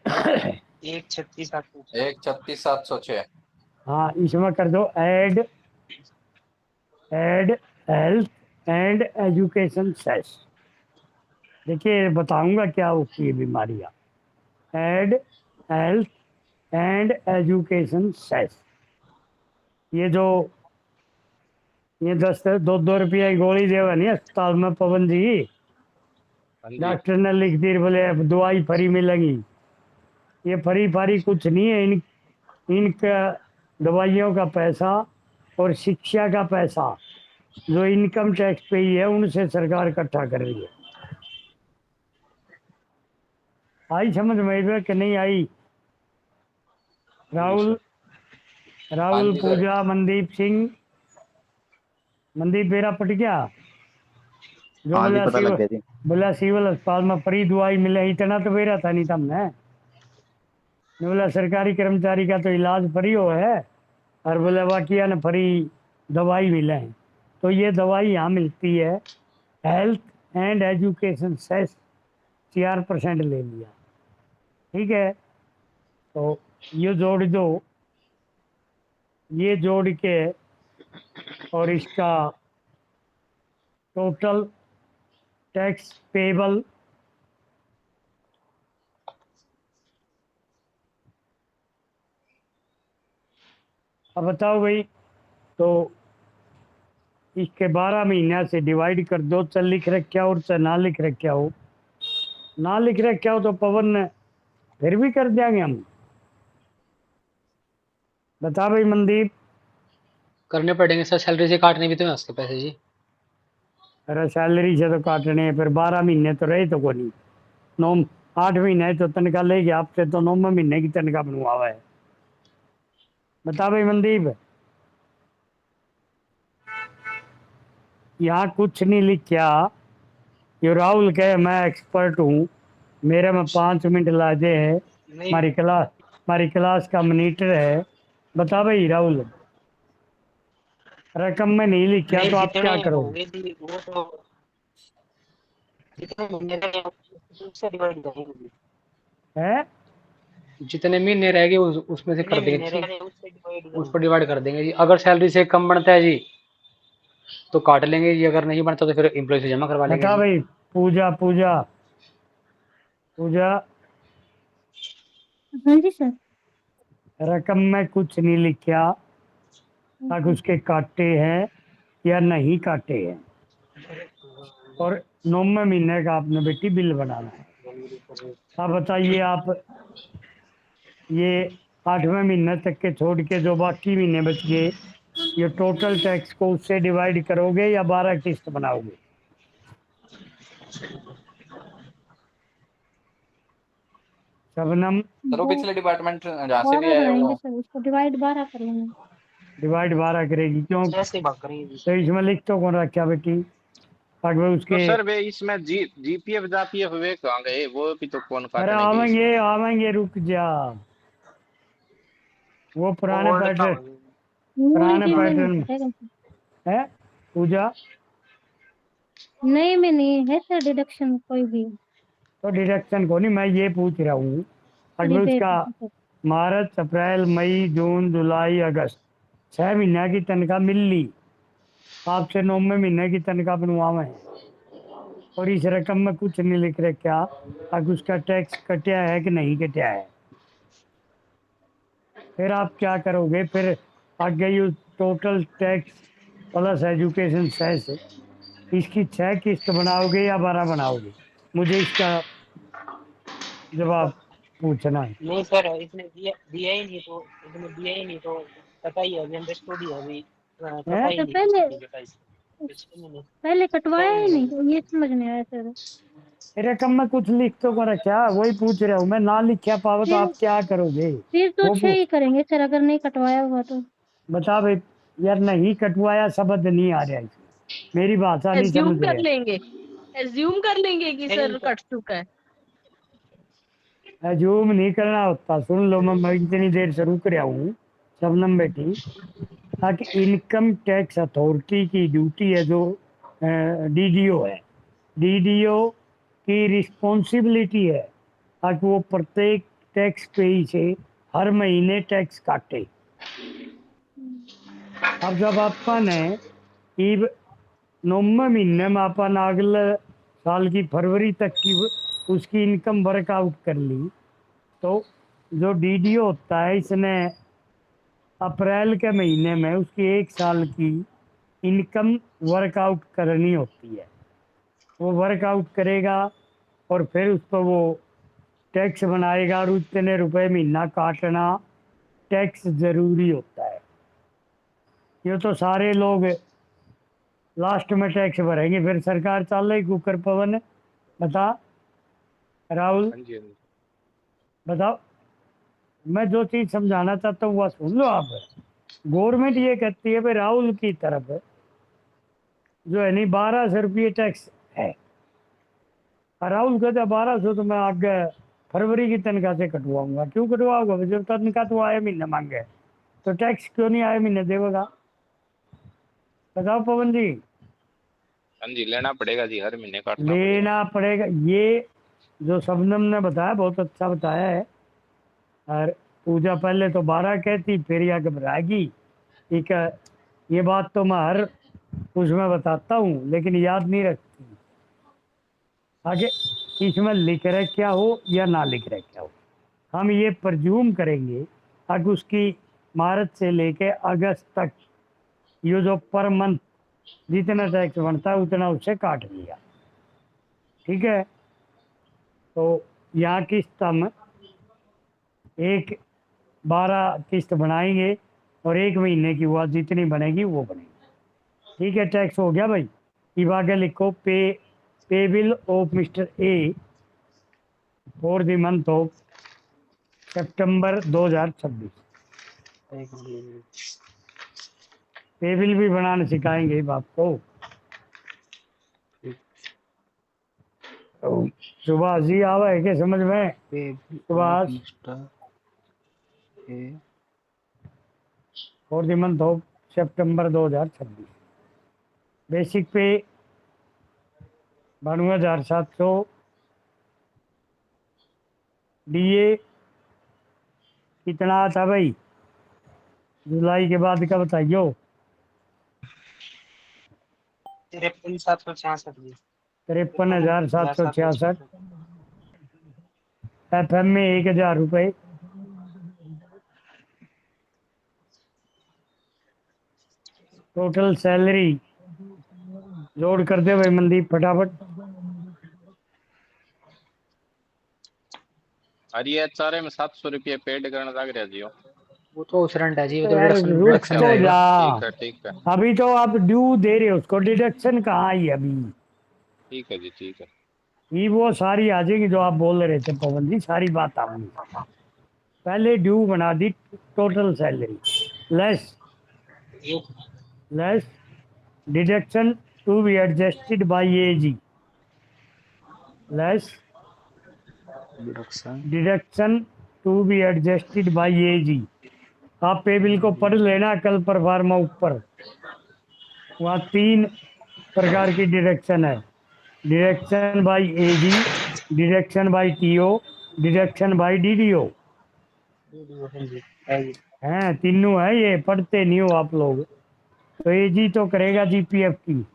1,36,706। 1,36,706। हाँ इसमें कर दो add health and education cess. देखिए बताऊंगा क्या होती है बीमारियाँ। Add health and education cess, ये जो ये 10 2 रुपया की गोली देवा नहीं अस्पताल में पवन जी, हाँ जी डॉक्टर ने लिख दी, बोले अब दवाई फ्री मिलेगी। ये फ्री फारी कुछ नहीं है, इनका दवाइयों का पैसा और शिक्षा का पैसा जो इनकम टैक्स पे ही है उनसे सरकार इकट्ठा कर रही है। आई समझ में कि नहीं आई? राहुल हाँ जी सर। पूजा, मनदीप सिंह, मनदीप बेरा पट गया जो हाँ जी बोला पता लग गया जी। बोला सिविल अस्पताल में फ्री दवाई मिले, इतना तो बेरा था नहीं तमने। बोला सरकारी कर्मचारी का तो इलाज फ्री हो है और बोले बाकी ने फ्री दवाई मिले हैं। तो ये दवाई यहाँ मिलती है, हेल्थ एंड एजुकेशन सेस 4% ले लिया, ठीक है। तो ये जोड़ दो, ये जोड़ के और इसका टोटल टैक्स पेबल अब बताओ भाई। तो इसके 12 महीना से डिवाइड कर दो, चल लिख रखा हो और चाहे ना लिख रखा हो, ना लिख रखा हो तो पवन ने फिर भी कर देंगे हम। बता भाई मनदीप। करने पड़ेंगे सर, सैलरी से काटने भी तो हैं उसके पैसे जी। अरे सैलरी से तो काटने हैं, फिर 12 महीने तो रहे तो को नहीं, 8 महीने तो तनख्वाह ले गया आपसे, तो 9 महीने की तनख्वाह बनवा हुआ है। बता भाई मनदीप। यहाँ कुछ नहीं लिखा, ये राहुल कहे मैं एक्सपर्ट हूँ, मेरे में 5 मिनट लाजे है, नहीं हमारी क्लास का मॉनिटर है। बता भाई राहुल, रकम में नहीं लिखा नहीं तो आप जितने क्या करोगे? होंगे जी वो तो जितने महीने रहे उससे डिवाइड करेंगे। है जितने महीने रह गए उसमें से जितने कर देंगे महीने जी, रह गए उससे डिवाइड उस पर डिवाइड कर देंगे जी। अगर सैलरी से कम बनता है जी तो काट लेंगे जी, अगर नहीं बनता तो फिर एम्प्लॉय से जमा करवा लेंगे बता जी। भाई। पूजा पूजा पूजा, हाँ जी सर। रकम में कुछ नहीं लिखा, ताकि उसके काटे हैं या नहीं काटे हैं, और 9वें महीने का आपने बेटी बिल बनाना है। अब बताइए आप, ये 8वें महीने तक के छोड़ के जो बाकी महीने बच गए, ये टोटल टैक्स को उससे डिवाइड करोगे या 12 किस्त बनाओगे? शबनम। सर वो वो पिछले डिपार्टमेंट जहाँ से भी 12 आए बनाएंगे वो। सर, उसको डिवाइड 12 करेंगे। डिवाइड 12 करेगी क्यों? ऐसे भाग करेंगे जी। तो इसमें लिख तो कौन रखा बेटी, ताकि तो उसके सर वे इसमें जीपीएफ जापीएफ वे कहाँ गए, वो भी तो कौन अरे काटने के इसमें। आवेंगे रुक जा, वो पुराने वो पैटर्न, मूल पुराने जी में नहीं पैटर्न कटेगा सर। है। पूजा, नए में नहीं है सर डिडक्शन कोई भी। तो डिडक्शन को नहीं, मैं ये पूछ रहा हूँ अगर रिबेट उसका सर। मार्च अप्रैल मई जून जुलाई अगस्त 6 महीने की तनख्वाह मिल ली, आपसे 9वें महीने की तनख्वाह बनवावे हैं और इस रकम में कुछ नहीं लिख रहे क्या, अगर उसका टैक्स कटा है कि नहीं कटा है, फिर आप क्या करोगे? फिर आगे ये total tax plus education cess, इसकी 6 किस्त बनाओगे या 12 बनाओगे? मुझे इसका जवाब पूछना है। नहीं सर इसने दिया ही नहीं, तो इसने दिया ही नहीं तो पता ही है, अभी अंडरस्टूड ही है, अभी पता हैं? ही तो नहीं पहले किसको बेटा इसको पहले कटवाया ही नहीं, तो ये समझ नहीं आया सर। रकम में कुछ लिख तो कर रखा, वही पूछ रहा हूँ मैं, ना लिखा पाओ तो आप क्या करोगे? फिर तो वो 6 ही करेंगे सर, अगर नहीं कटवाया हुआ तो। बता भाई। यार नहीं कटवाया शब्द नहीं आ रहा इसमें, मेरी भाषा नहीं एज्यूम समझ कर रहे। लेंगे, एज्यूम कर लेंगे कि सर कट चुका है। एज्यूम नहीं करना होता, सुन लो, मैं इतनी देर से रुक रहा हूँ शबनम बेटी, ताकि इनकम टैक्स अथॉरिटी की ड्यूटी है, जो डीडीओ है, डीडीओ की रिस्पॉन्सिबिलिटी है ताकि वो प्रत्येक टैक्स पेई से हर महीने टैक्स काटे। अब जब अपन है कि 9वें महीने में अपन अगले साल की फरवरी तक की उसकी इनकम वर्कआउट कर ली, तो जो डीडीओ होता है इसने अप्रैल के महीने में उसकी 1 साल की इनकम वर्कआउट करनी होती है। वो वर्कआउट करेगा और फिर उस पर वो टैक्स बनाएगा और उतने रुपए महीना काटना टैक्स जरूरी होता है। ये तो सारे लोग लास्ट में टैक्स भरेंगे, फिर सरकार चल रही कुकर पवन। बता राहुल, हाँ जी हाँ जी। बताओ। मैं जो चीज समझाना चाहता हूँ वह सुन लो आप। गवर्नमेंट ये कहती है भाई राहुल की तरफ जो है नहीं 1200 रुपये टैक्स है। और राहुल कहता है 1200 तो मैं आगे फरवरी की तनख्वाह से कटवाऊंगा। क्यों कटवाऊंगा? जब तनख्वाह तो आए महीने मांगे तो टैक्स क्यों नहीं आए महीने देगा? बताओ पवन जी। हाँ जी, लेना पड़ेगा जी, हर महीने काटना पड़ेगा। लेना पड़ेगा। ये जो शबनम ने बताया बहुत अच्छा बताया है। और पूजा पहले तो 12 कहती, फिर यह घबराएगी। ठीक है, ये बात तो मैं हर उसमें बताता हूँ लेकिन याद नहीं रखती। आगे इसमें लिख रहे क्या हो या ना लिख रहे क्या हो, हम ये प्रज्यूम करेंगे अगर उसकी मार्च से लेके अगस्त तक ये जो पर मंथ जितना टैक्स बनता है उतना उससे काट लिया। ठीक है, तो यहाँ किस्त हम एक 12 किस्त बनाएंगे और एक महीने की हुआ जितनी बनेगी वो बनेगी। ठीक है, टैक्स हो गया भाई। अब आगे लिखो pay bill of Mr A for the month of सितंबर 2026। पे बिल भी बनाना सिखाएंगे अब आपको। सुभाष जी आवा है क्या समझ में? Subhash, for the month of सितंबर 2026 बेसिक पे 92,700। डीए कितना था भाई जुलाई के बाद का बताइयो? 53,766 जी। 53,766। FM में 1,000 रुपये। टोटल सैलरी जोड़ कर दे भाई मनदीप फटाफट। अरे ये HRA में 700 रुपये पेड करना लग रहा जी। वो तो उसरंट है जी, वो तो यार डिडक्शन रुक डिडक्शन हो तो जाएगा। जा, ठीक है अभी तो आप ड्यू दे रहे हो उसको, डिडक्शन कहाँ आई अभी? ठीक है जी, ठीक है। ये वो सारी आ जाएगी जो आप बोल रहे थे पवन जी, सारी बात आऊंगी। पहले ड्यू बना दी total salary less deduction to be adjusted by AG less deduction to be adjusted by AG. आप पे बिल को पढ़ लेना कल परफार्मा ऊपर, वहाँ 3 प्रकार की डिडक्शन है। Deduction by AG, deduction by TO, deduction by DDO. हैं तीनों है, ये पढ़ते नहीं हो आप लोग। तो एजी तो करेगा जीपीएफ की।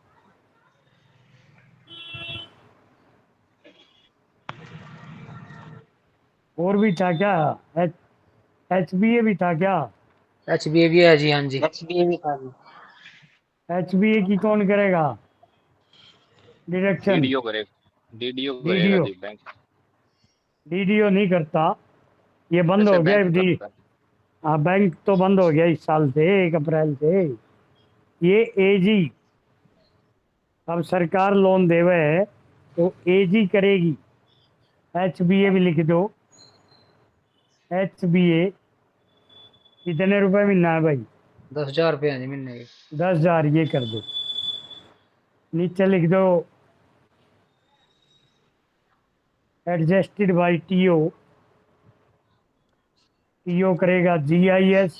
और भी था क्या? एचबीए भी था क्या? HBA भी है जी, हाँ जी। HBA भी था जी। एचबीए की कौन करेगा डिडक्शन? डीडीओ करेगा डीडीओ जी बैंक। डीडीओ नहीं करता, ये बंद वैसे हो गया। बैंक करता है। हाँ बैंक तो बंद हो गया इस साल से 1 अप्रैल से। ये एजी अब सरकार लोन देवे है तो एजी करेगी। एचबीए भी लिख दो। एचबीए कितने रुपए महीना है भाई? 10,000 रुपये हैं जी महीने के। 10,000 ये कर दो। नीचे लिख दो एडजस्टेड बाय टीओ। टीओ करेगा जीआईएस।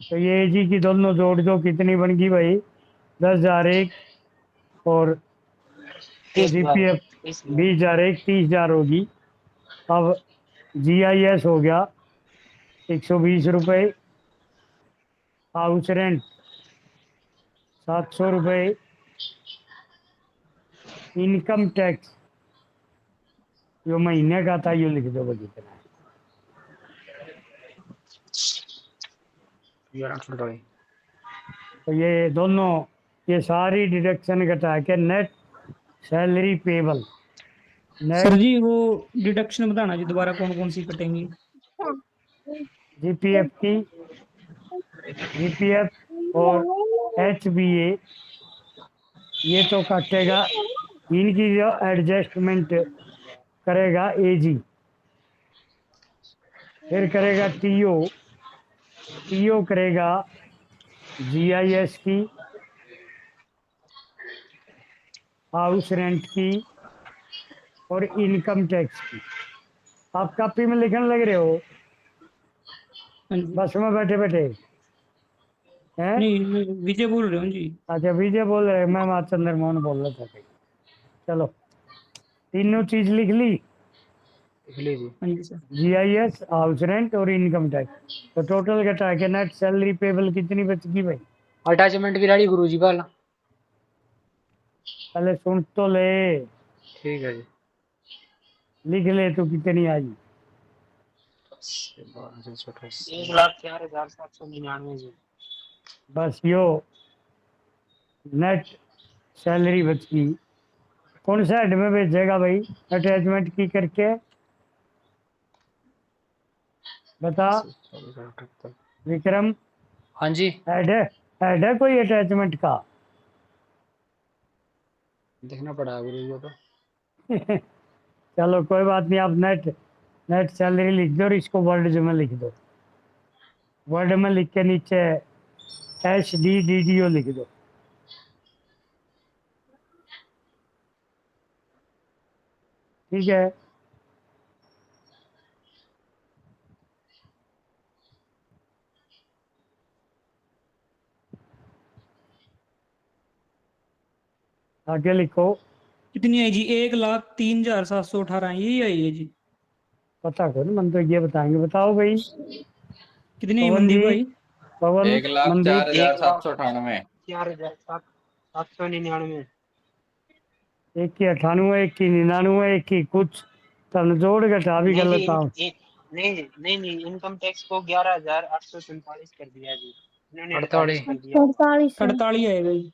तो ये एजी की दोनों जोड़ दो, कितनी बन गई भाई? 10,001 और जीपीएफ 20,001 30,000 होगी। अब जीआईएस हो गया 120 रुपये। हाउस रेंट 700 रुपये। इनकम टैक्स जो महीने का था ये लिख दो भाई कितना है। तो ये दोनों ये सारी डिडक्शन घटा के नेट सैलरी पेबल सर जी वो डिडक्शन बताना जी दोबारा कौन कौन सी कटेंगी। जीपीएफ की, जीपीएफ और एचबीए ये तो काटेगा, इनकी जो एडजस्टमेंट करेगा एजी, फिर करेगा टीओ, टीओ करेगा जीआईएस की, हाउस रेंट की और इनकम टैक्स की। आप कॉपी में लिखने लग रहे हो हाँ जी। बस में बैठे बैठे हैं? नहीं विजय बोल रहे हो जी। अच्छा विजय बोल रहे, मैं वहाँ चंद्रमोहन बोल रहा था। चलो तीनों चीज लिख ली, लिख लीजिए। हाँ जी सर। जीआईएस, हाउस रेंट और इनकम टैक्स। तो टोटल घटा के नेट सैलरी पेबल कितनी बचगी भाई? अटैचमेंट भी रेडी गुरु जी वाला। पहले सुन तो ले, ठीक है जी। लिख ले तो कितनी आई। 1,04,799 जी। बस यो नेट सैलरी बचगी। कौन सा हेड में भेजेगा भाई अटैचमेंट की करके? बता विक्रम। हाँ जी हेड है कोई अटैचमेंट का? देखना पड़ा गुरु जी को। चलो कोई बात नहीं, आप नेट नेट सैलरी लिख दो और इसको वर्ड में लिख दो। वर्ड में लिख के नीचे HDDDO लिख दो। ठीक है, आगे लिखो। कितनी आई जी? 1,03,718 यही आई है जी। पता करो मन तो ये बताएंगे, बताओ भाई। कितनी आई पवन मनदीप जी, भाई? पवन 1,04,798। 4,799। एक की 98, एक की 99, एक की कुछ, तब जोड़ घटा भी नहीं जी गलत आओ। नहीं इनकम टैक्स को 11,847 कर दिया जी, इन्होंने 48 48 कर दिया। 48 48 आएगा जी।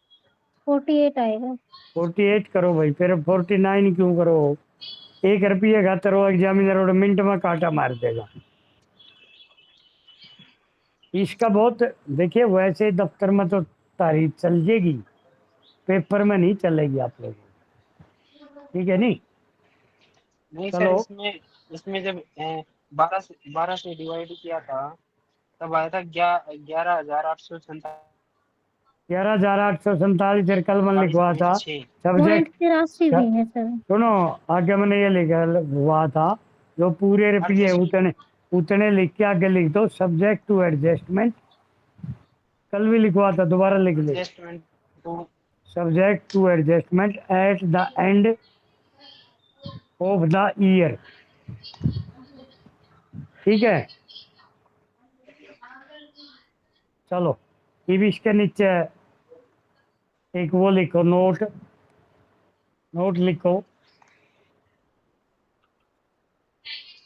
48 आएगा। 48 करो भाई, फिर 49 क्यों करो? 1 रुपये खातर वो एग्जामिनर और मिनट में काटा मार देगा। इसका बहुत देखिए, वैसे दफ्तर में तो तारीफ चल जाएगी, पेपर में नहीं चलेगी आप लोग, ठीक है नहीं? नहीं सर, चलो इसमें जब 12 से डिवाइड किया था तब आया था 11,847। 11,847 कल मैंने लिखवा था। पॉइंट सब्जेक्ट 83 भी है सर। सुनो, आगे मैंने ये लिखा हुआ था, जो पूरे रुपये उतने उतने लिख के आगे लिख दो, सब्जेक्ट टू एडजस्टमेंट। कल भी लिखवा था, दोबारा लिख ले, adjustment to subject to adjustment at the end of the year. ठीक है, चलो ये भी इसके नीचे एक वो लिखो, नोट लिखो,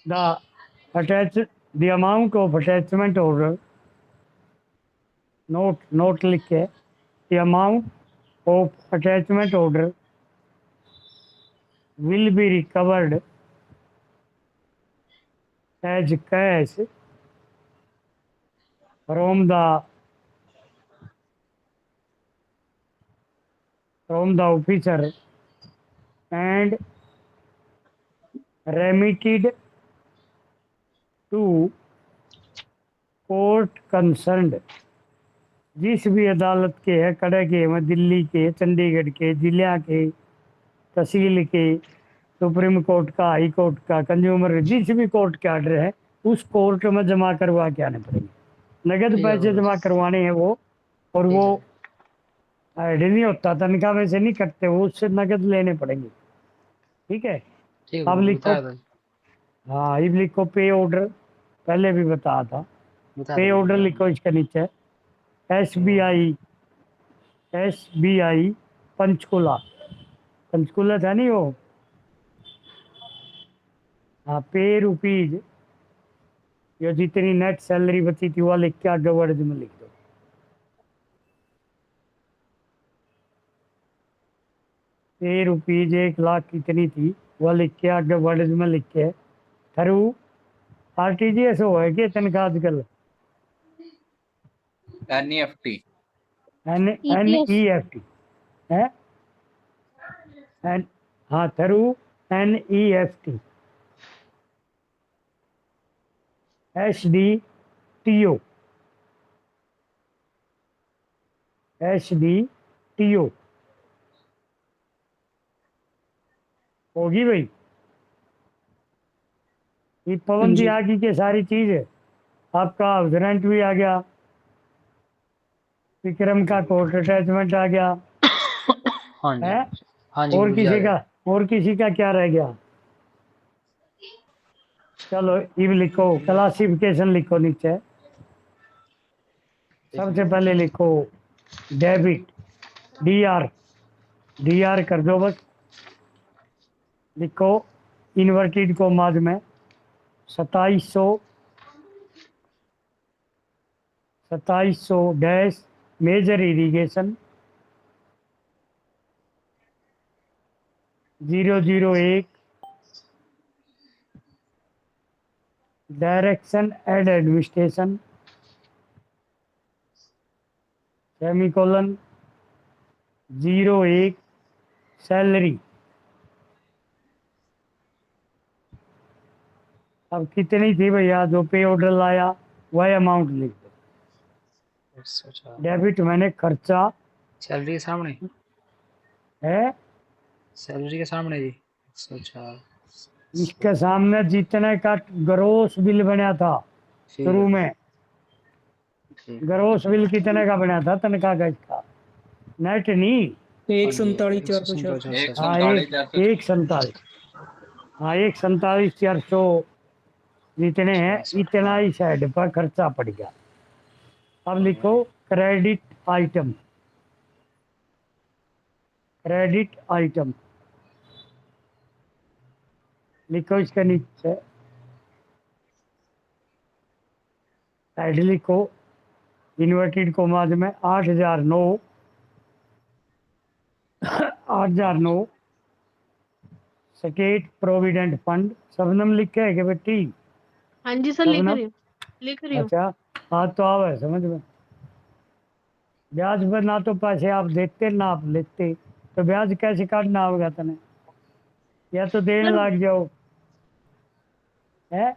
the amount of attachment order. Note लिख के, the amount of attachment order will be recovered as cash from the officer and remitted to court concerned। जिस भी अदालत के है, कड़े के, दिल्ली के, चंडीगढ़ के, जिला के, तहसील के, सुप्रीम कोर्ट का, हाई कोर्ट का, कंज्यूमर, जिस भी कोर्ट के ऑर्डर है उस कोर्ट में जमा करवा के आने पड़ेंगे। नगद पैसे जमा करवाने हैं वो, और वो ऐड नहीं होता, तनख्वाह में से नहीं कटते, वो उससे नगद लेने पड़ेंगे। ठीक है, अब लिखो, हाँ अब लिखो पे ऑर्डर, पहले भी बताया था, पे ऑर्डर लिखो इसके नीचे। SBI पंचकुला था नहीं वो, हाँ, पे रुपीज, जो जितनी नेट सैलरी बची थी वो लिख के आगे वर्ड में लिख दो। ए रुपीज 1 लाख कितनी थी वह लिख के आगे वर्ड में लिख के थ्रू आरटीजीएस हो है कि तनख्वाह आजकल NEFT NEFT है एन हाँ थ्रू NEFT HDTO होगी भाई। ये पाबंदी जी। आ गई के सारी चीज है। आपका रेंट भी आ गया, विक्रम का कोर्ट अटैचमेंट आ गया हाँ जी है। हाँ जी और गुरु जी आ किसी गया। का और किसी का क्या रह गया। चलो इब लिखो क्लासिफिकेशन लिखो नीचे। सबसे पहले लिखो डेबिट DR कर दो बस। लिखो इन्वर्टेड कॉमाज में 2700 dash major irrigation 001 direction and administration semicolon 01 salary. अब कितनी थी भैया जो पे ऑर्डर लाया वह अमाउंट लिख दो। 104 डेबिट मैंने खर्चा सैलरी के सामने, है सैलरी के सामने जी 104 इसके सामने जितने का ग्रोस बिल बना था ठीक शुरू है में। ठीक। ग्रोस बिल कितने का बना था तनख्वाह का इसका नेट नहीं। तो हाँ एक जी 47,404। 147 हाँ एक 147 हाँ 147,400 जितने हैं इतना ही साइड पर खर्चा पड़ गया। अब लिखो क्रेडिट आइटम लिखो इसके नीचे साइड लिखो इन्वर्टेड कोमाज में 8,009 स्टेट प्रोविडेंट फंड। सबनम लिखे है कि बेटी। हाँ जी सर लिख सबनम रही हूँ लिख रही हूँ। अच्छा हाँ तो आओ है समझ में। ब्याज पर ना तो पैसे आप देते ना आप लेते तो ब्याज कैसे काटना होगा तने या तो देने सर लग जाओ है।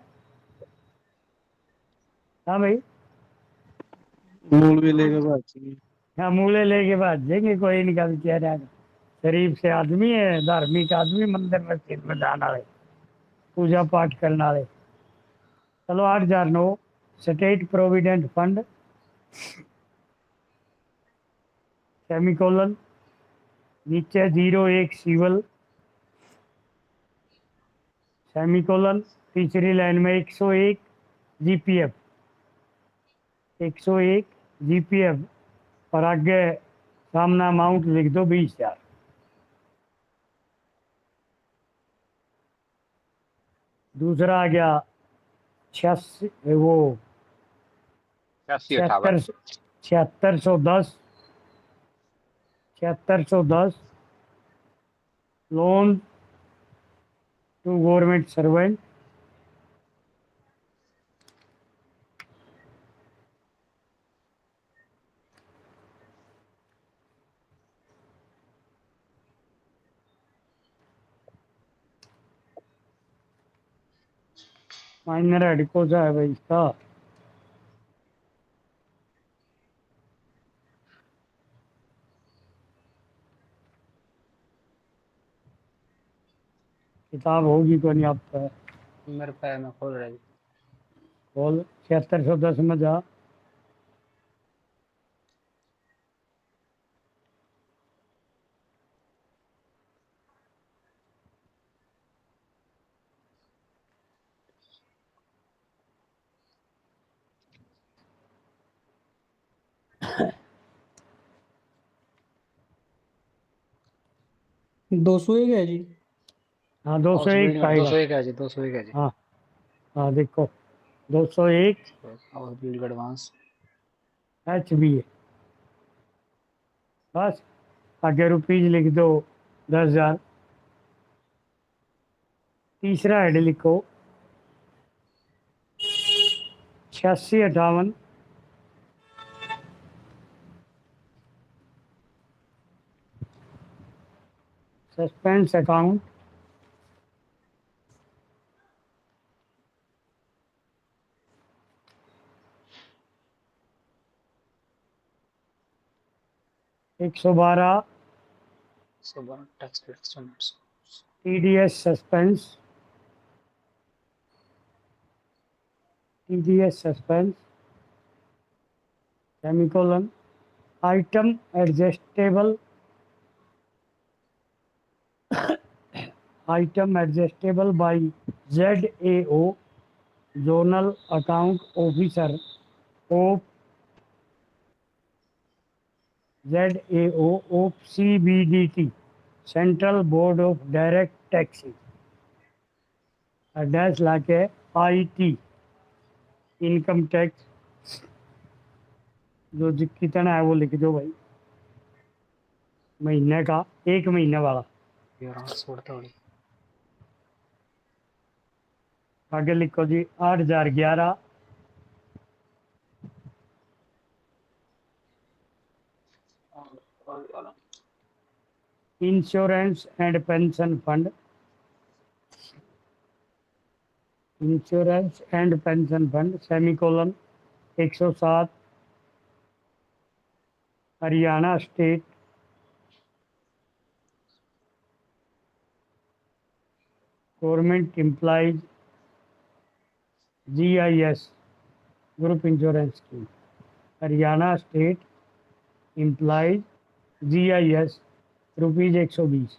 हाँ भाई मूल भी लेके भाग हाँ मूले लेके बाद देंगे कोई नहीं का बेचारा शरीफ से आदमी है धार्मिक आदमी मंदिर मस्जिद में जाने वाले पूजा पाठ करने वाले। चलो 8,009 स्टेट प्रोविडेंट फंड सेमीकोलन नीचे 01 सिविल सेमीकोलन तीसरी लाइन में 101 GPF 101 GPF और आगे सामना अमाउंट लिख दो 20,000। दूसरा आ गया 86 वो 86-58 7610 loan to government servant minor head को सा है भाई इसका। किताब होगी तो नहीं आपका मेरे पैर में खोल रहा है। बोल 7610 में जा। दो सौ एक है जी। हाँ 201 का आएगा। 201 है जी 201 है जी। हाँ हाँ देखो 201 और बिल एडवांस HBA बस आगे रुपीज लिख दो 10,000। तीसरा हेड लिखो 8658। Suspense account, $112। Tax paid TDS suspense, semicolon. Item adjustable, by ZAO, zonal account officer of CBDT, central board of direct taxes. Address लाके IT, इनकम टैक्स, जो कितना है वो लिख दो भाई, महीने का, 1 महीने वाला। आगे लिखो जी 8011। Insurance and pension fund, semicolon 107, Haryana state. Government employees GIS, group insurance scheme, Haryana state employees GIS, ₹120।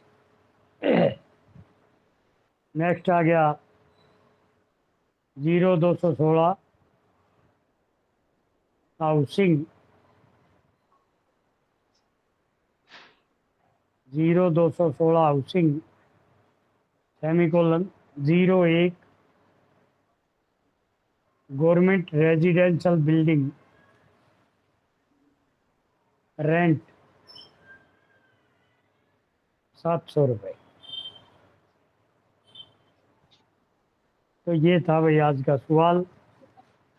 Next आ गया 0216 housing, 0216 housing, semicolon 01 government residential building, rent ₹700। तो ये था भाई आज का सवाल।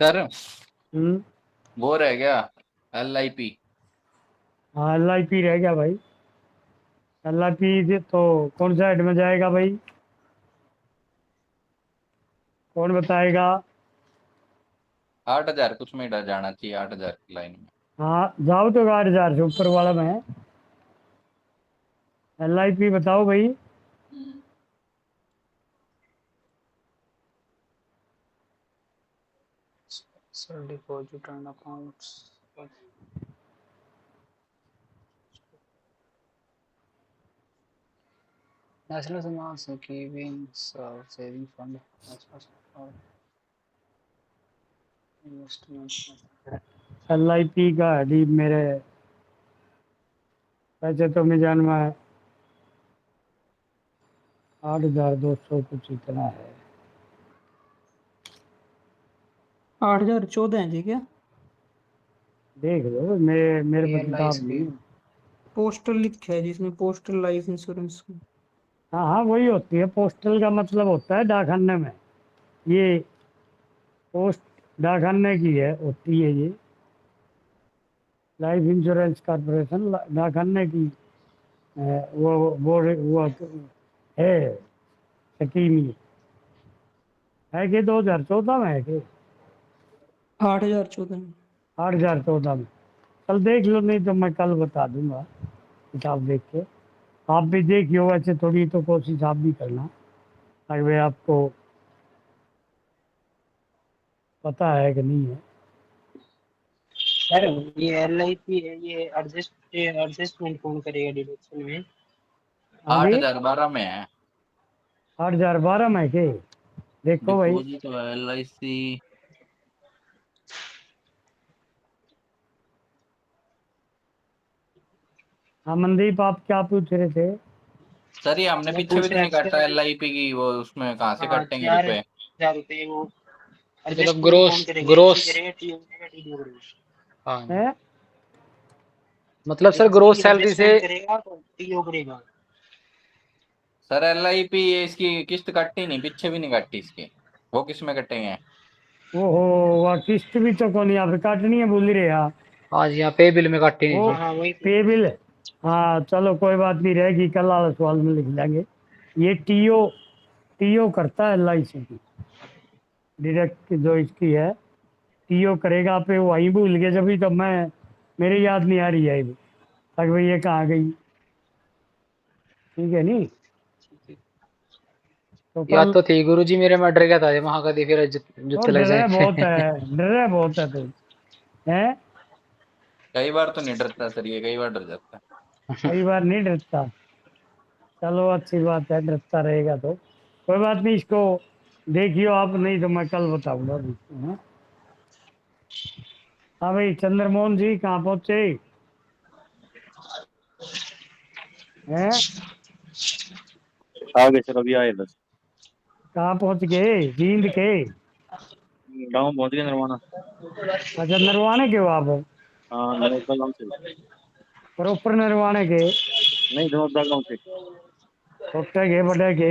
सर हम्म, वो रह गया LIP। हाँ LIP रह गया भाई। LIP तो कौन सा हेड में जाएगा भाई, कौन बताएगा? 8,000 कुछ में जाना चाहिए, 8,000 की लाइन में। हाँ जाओ तो 8,000 से ऊपर वाला में है। LIP बताओ भाई। Sir deposit and accounts, national समाज savings saving fund, investment. LIP का हेड मेरे वैसे तो मिजान में 8,200 कुछ इतना है। 8,014 है जी क्या? देख लो, मेरे पास किताब नहीं है। पोस्टल लिखा है जिसमें पोस्टल लाइफ इंश्योरेंस। हाँ हाँ वही होती है, पोस्टल का मतलब होता है डाकखाने में। ये पोस्ट डाकखाने की है, होती है ये लाइफ इंश्योरेंस कॉर्पोरेशन, डाकखाने की वो है स्कीम। ये है कि 2014 में है कि 8,014 में। 8,014 में? कल देख लो, नहीं तो मैं कल बता दूंगा किताब देख के। आप भी देखियो, वैसे थोड़ी तो कोशिश आप भी करना, अगर आपको पता है कि नहीं है। सर ये LIP है, ये एडजस्टमेंट कौन करेगा डिडक्शन में? हाँ जी 8,012 में है 8,012 में के देखो भाई। Deposit LIC। हाँ मनदीप, आप क्या पूछ रहे थे? सर ये हमने मैं पीछे भी पूछ तो रहा नहीं काटा LIP की, वो उसमें कहाँ से काटेंगे रुपए? 4,000 रुपए वो मतलब एडजस्टमेंट कौन करेगा? ग्रोस इसकी रेट ये करेगा TDO करेगा? हाँ, है मतलब सर इसकी ग्रोस सैलरी से एडजस्टमेंट करेगा तो TDO करेगा। सर LIP ये इसकी किस्त काटी नहीं, पीछे भी नहीं काटी इसकी, वो किस में कटेंगे? ओहो, वह किस्त भी तो कौन यहाँ पे काटनी है बोल रहे यार। हाँ जी, यहाँ पे बिल में काटी नहीं वो जी। हाँ वही तो। पे बिल, हाँ चलो कोई बात नहीं, रहेगी कल वाला सवाल में लिख लेंगे। ये टीओ करता है LIC की, डायरेक्ट जो इसकी है टीओ करेगा पे, वहीं भूल गए जब, तो मैं मेरी याद नहीं आ रही है अभी तक भाई ये कहाँ गई। ठीक है नहीं, तो याद कल तो थी गुरुजी मेरे, मैं डर गया था वहां का दी फिर तो जुत्ते लग डरे बहुत जाए। है, डरे बहुत है तुम है। कई बार तो नहीं डरता सर ये, कई बार डर जाता है। कई बार नहीं डरता, चलो अच्छी बात है, डरता रहेगा तो कोई बात नहीं, इसको देखियो आप, नहीं तो मैं कल बताऊंगा अभी, हाँ। हाँ भाई चंद्रमोहन जी कहाँ पहुँचे हैं? आगे सर अभी आए बस। कहाँ पहुँच गए जींद के? गाँव पहुंच गए नरवाना। अच्छा नरवाने के हो आप? हाँ नरोदा गाँव से। प्रॉपर नरवाने के? नहीं धनौदा गाँव से। छोटे के बड़े के?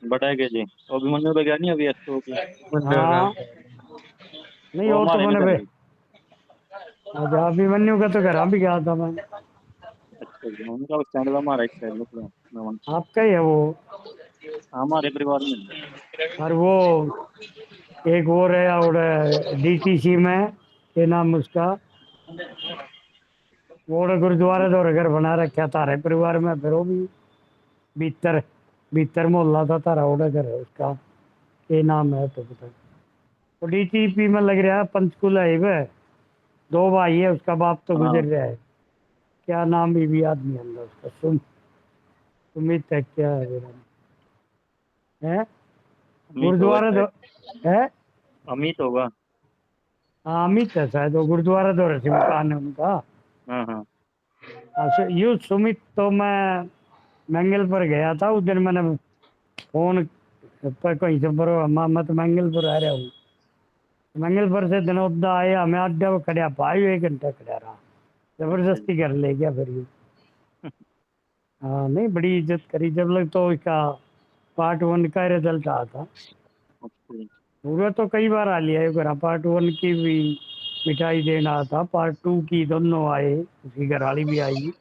बताया के जी, अभिमन्यु तो गया नहीं अभी एसओ पे। हाँ नहीं वो वो तो हमारे मैंने निकल बे, गई। अच्छा अभिमन्यु का तो घर भी गया था मैं। अच्छा जी, उनका स्टैंड हमारा एक साइड में आपका ही है वो? हमारे परिवार में। और वो एक वो रहा और DTC में, क्या नाम उसका, वो गुरुद्वारे तो घर बना रखा तारे परिवार में, फिर वो भी भीतर भीतर मोहल्ला था तारा, वो घर है उसका, क्या नाम है तो पता। वो DTP में लग रहा है, पंचकुला है, दो भाई है, उसका बाप तो हाँ गुजर रहा है, क्या नाम भी याद नहीं आता उसका, सुमित है क्या है मेरा, है अमित होगा गुरुद्वारा शायद। तो है। अमित होगा। हाँ अमित है शायद, वो गुरुद्वारा तो रसी मकान है उनका। हाँ हाँ। हाँ, यू सुमित तो मैं मंगल पर गया था उस दिन, मैंने फोन पर कहीं से पर मैं तो मंगल पर आ रहा हूँ, मंगल पर से धनौदा आया, मैं अड्डा पर खड़ा पाई 1 घंटा खड़ा रहा, अच्छा जी। जबरदस्ती घर ले गया फिर ये। हाँ नहीं बड़ी इज्जत करी, जब लग तो इसका पार्ट 1 का रिजल्ट आया था, अच्छा जी। पूरा तो कई बार आ लिया है, पार्ट 1 की भी मिठाई देना था, पार्ट 2 की दोनों आए, उसकी घरवाली भी आई,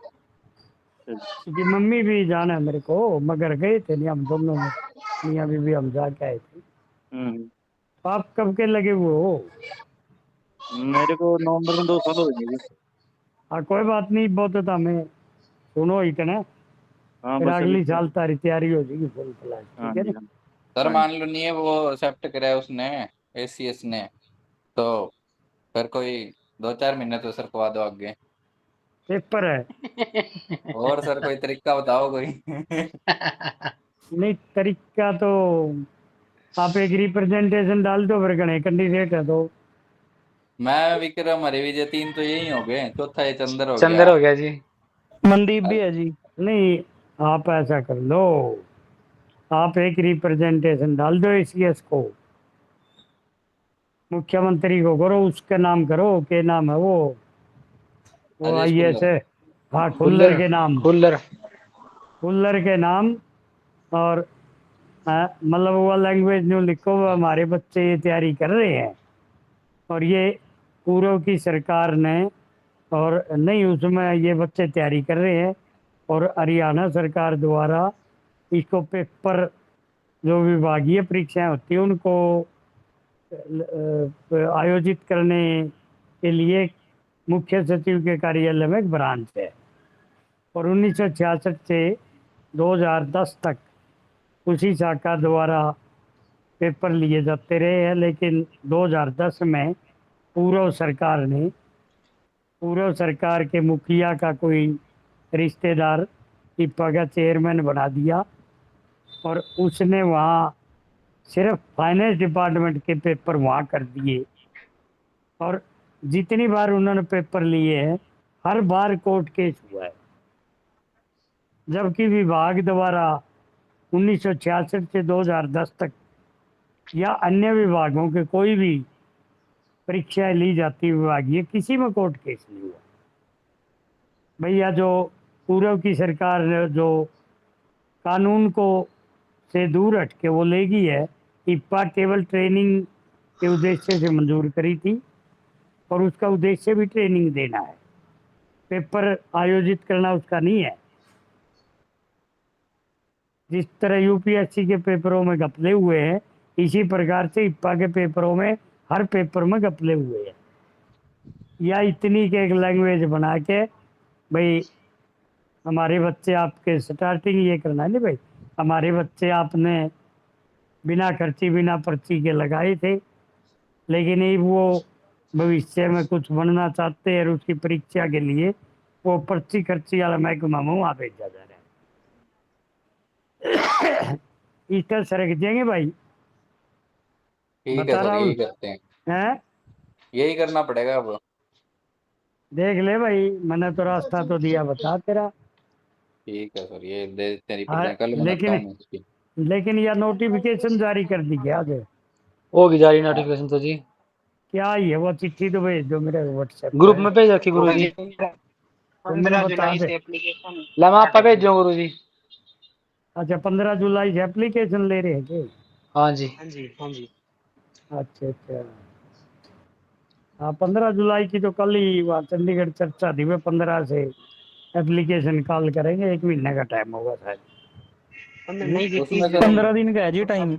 अच्छा जी। उसकी मम्मी भी जाना है मेरे को, मगर गए थे नहीं हम दोनों में, मियाँ बीवी हम जाके आए थे। हम्म। तो आप कब के लगे हुए हो? मेरे को नवंबर में 2 साल हो गए जी। हाँ कोई बात नहीं, बहुत था मैं सुनो इतना, हाँ फिर बस अभी अगली तो। साल तारी तैयारी हो जाएगी फुल फ्लैश, हाँ ठीक है जी ना? हाँ। सर हाँ जी। मान लो नहीं है वो एक्सेप्ट करा है उसने, ACS ने, तो फिर कोई 2-4 महीने तो सर खवा दो आगे। पेपर है? और सर कोई तरीका बताओ कोई। नहीं तरीका तो, आप एक रिप्रेजेंटेशन डाल दो, फिर गणे कैंडिडेट है तो। मैं विक्रम हरि विजय 3 तो यही हो गए, चौथा ये चंद्र हो गया। चंदर हो गया जी। मनदीप भी है जी। नहीं आप ऐसा कर लो, आप एक रिप्रेजेंटेशन डाल दो ACS को, मुख्यमंत्री को करो, उसका नाम करो, क्या नाम है वो अजय IAS खुल्लर। है, हाँ खुल्लर खुल्लर। के नाम, खुल्लर। खुल्लर के नाम, और मतलब वो लैंग्वेज न्यू लिखो, वो हमारे बच्चे ये तैयारी कर रहे हैं, और ये पूर्व की सरकार ने, और नहीं उसमें ये बच्चे तैयारी कर रहे हैं, और हरियाणा सरकार द्वारा इसको पेपर, जो विभागीय परीक्षाएं होती हैं उनको आयोजित करने के लिए मुख्य सचिव के कार्यालय में एक ब्रांच है, और 1966 से 2010 तक उसी शाखा द्वारा पेपर लिए जाते रहे हैं, लेकिन 2010 में पूर्व सरकार ने, पूर्व सरकार के मुखिया का कोई रिश्तेदार टिप्पा का चेयरमैन बना दिया, और उसने वहाँ सिर्फ फाइनेंस डिपार्टमेंट के पेपर वहाँ कर दिए, और जितनी बार उन्होंने पेपर लिए हैं हर बार कोर्ट केस हुआ है, जबकि विभाग द्वारा 1966 से 2010 तक या अन्य विभागों के कोई भी परीक्षाएं ली जाती विभागीय, किसी में कोर्ट केस नहीं हुआ। भैया जो पूर्व की सरकार ने जो कानून को से दूर हट के वो लेगी है। इप्पा केवल ट्रेनिंग के उद्देश्य से मंजूर करी थी और उसका उद्देश्य भी ट्रेनिंग देना है, पेपर आयोजित करना उसका नहीं है। जिस तरह यूपीएससी के पेपरों में घपले हुए हैं, इसी प्रकार से इप्पा के पेपरों में हर पेपर में घपले हुए हैं। या इतनी के एक लैंग्वेज बना के भाई हमारे बच्चे आपके स्टार्टिंग ये करना नहीं भाई, हमारे बच्चे आपने बिना खर्ची बिना पर्ची के लगाए थे, लेकिन ये वो भविष्य में कुछ बनना चाहते हैं और उसकी परीक्षा के लिए वो पर्ची खर्ची वाला महकमा में वहाँ भेजा जा रहा है। इसका सरक देंगे भाई, ठीक है बता सर, राहुल यही करते हैं, हैं। यही करना पड़ेगा अब। देख ले भाई, मैंने तो रास्ता तो दिया, बता तेरा। ठीक है सर, ये दे देते हैं हाँ, रिप्रेजेंट, कल बनाता लेकिन हूँ मैं इसकी। लेकिन यह नोटिफिकेशन जारी कर दी क्या आगे? होगी जारी नोटिफिकेशन तो जी, क्या ही है वो, चिट्ठी तो भेज दो मेरे व्हाट्सएप ग्रुप पे। में भेज रखी गुरु जी। 15 बता जुलाई दे। से एप्लीकेशन। ला मैं आपका भेज दूँ गुरु जी। अच्छा 15 जुलाई से एप्लीकेशन ले रहे हैं कि? हाँ जी। हाँ जी, हाँ जी। अच्छा अच्छा, हाँ 15 जुलाई की तो कल ही वहाँ चंडीगढ़ चर्चा थी, वे 15 से एप्लीकेशन कॉल करेंगे, 1 महीने का टाइम होगा शायद। नहीं जी, उसमें 30 सर 15 दिन का है जी टाइम।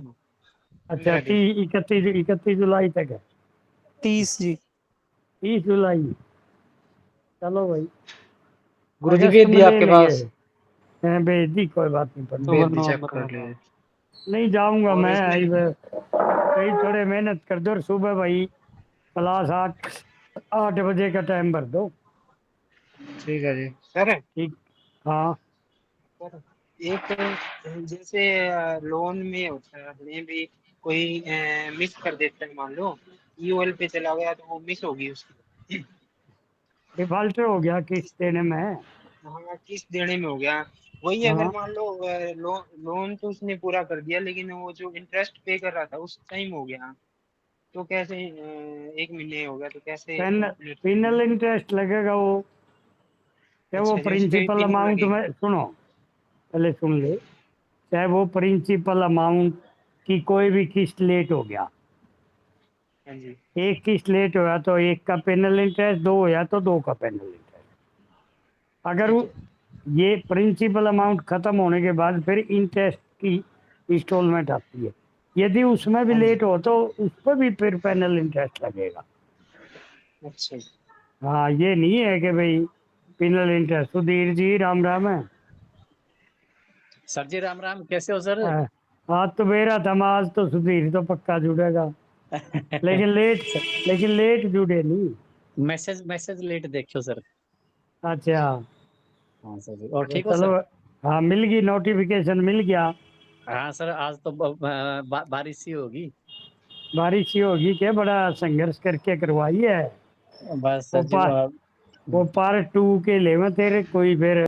अच्छा 31 जुलाई तक है। 30 जी। 30 जुलाई, चलो भाई गुरु जी अगस्त भेज में दिया ले आपके लेंगे। पास, भेज दी, कोई बात नहीं, पर भेज दी, चेक कर लीजिए। नहीं जाऊंगा और मैं, इसमें- आई कहीं थोड़े मेहनत कर दो और सुबह भाई क्लास 8 बजे का टाइम भर दो। ठीक है जी। सर ठीक, हाँ सर, एक जैसे लोन में होता है, अपने भी कोई मिस कर देता है, मान लो ईओएल पे चला गया तो वो मिस होगी उसकी। डिफॉल्टर हो गया किस्त देने में। हाँ, किस्त देने में हो गया। वही अगर हाँ मान लो लोन तो उसने पूरा कर दिया, लेकिन वो जो इंटरेस्ट पे कर रहा था उस टाइम हो गया, तो कैसे 1 महीने हो गया तो कैसे complete पिनल करेंगे? इंटरेस्ट लगेगा वो, चाहे वो अच्छा जी, उस पे प्रिंसिपल पिन अमाउंट लगेगी। में, सुनो पहले सुन ले, चाहे वो प्रिंसिपल अमाउंट की कोई भी किस्त लेट हो गया, हाँ जी, एक किस्त लेट होया तो एक का पेनल इंटरेस्ट, 2 होया तो 2 का पेनल इंटरेस्ट। अगर ठीक वो है। ये प्रिंसिपल अमाउंट खत्म होने के बाद फिर इंटरेस्ट की इंस्टॉलमेंट आती है, यदि उसमें भी हाँ जी, लेट हो तो उस पर भी फिर पेनल इंटरेस्ट लगेगा। अच्छा जी। हाँ ये नहीं है कि भाई पेनल इंटरेस्ट। सुधीर जी राम राम है। सर जी राम राम, कैसे हो सर? हाँ, आज तो मेरा था, आज तो सुधीर तो पक्का जुड़ेगा, लेकिन लेट जुड़े नहीं। मैसेज मैसेज लेट देखियो सर। अच्छा हाँ सर जी, और तो ठीक हो चलो, सर? हाँ मिल गई, नोटिफिकेशन मिल गया। हाँ सर, आज तो बारिश ही होगी। बारिश ही होगी, क्या बड़ा संघर्ष करके करवाई है। बस वो सर जी वो पार्ट 2 के लिए में तेरे कोई फिर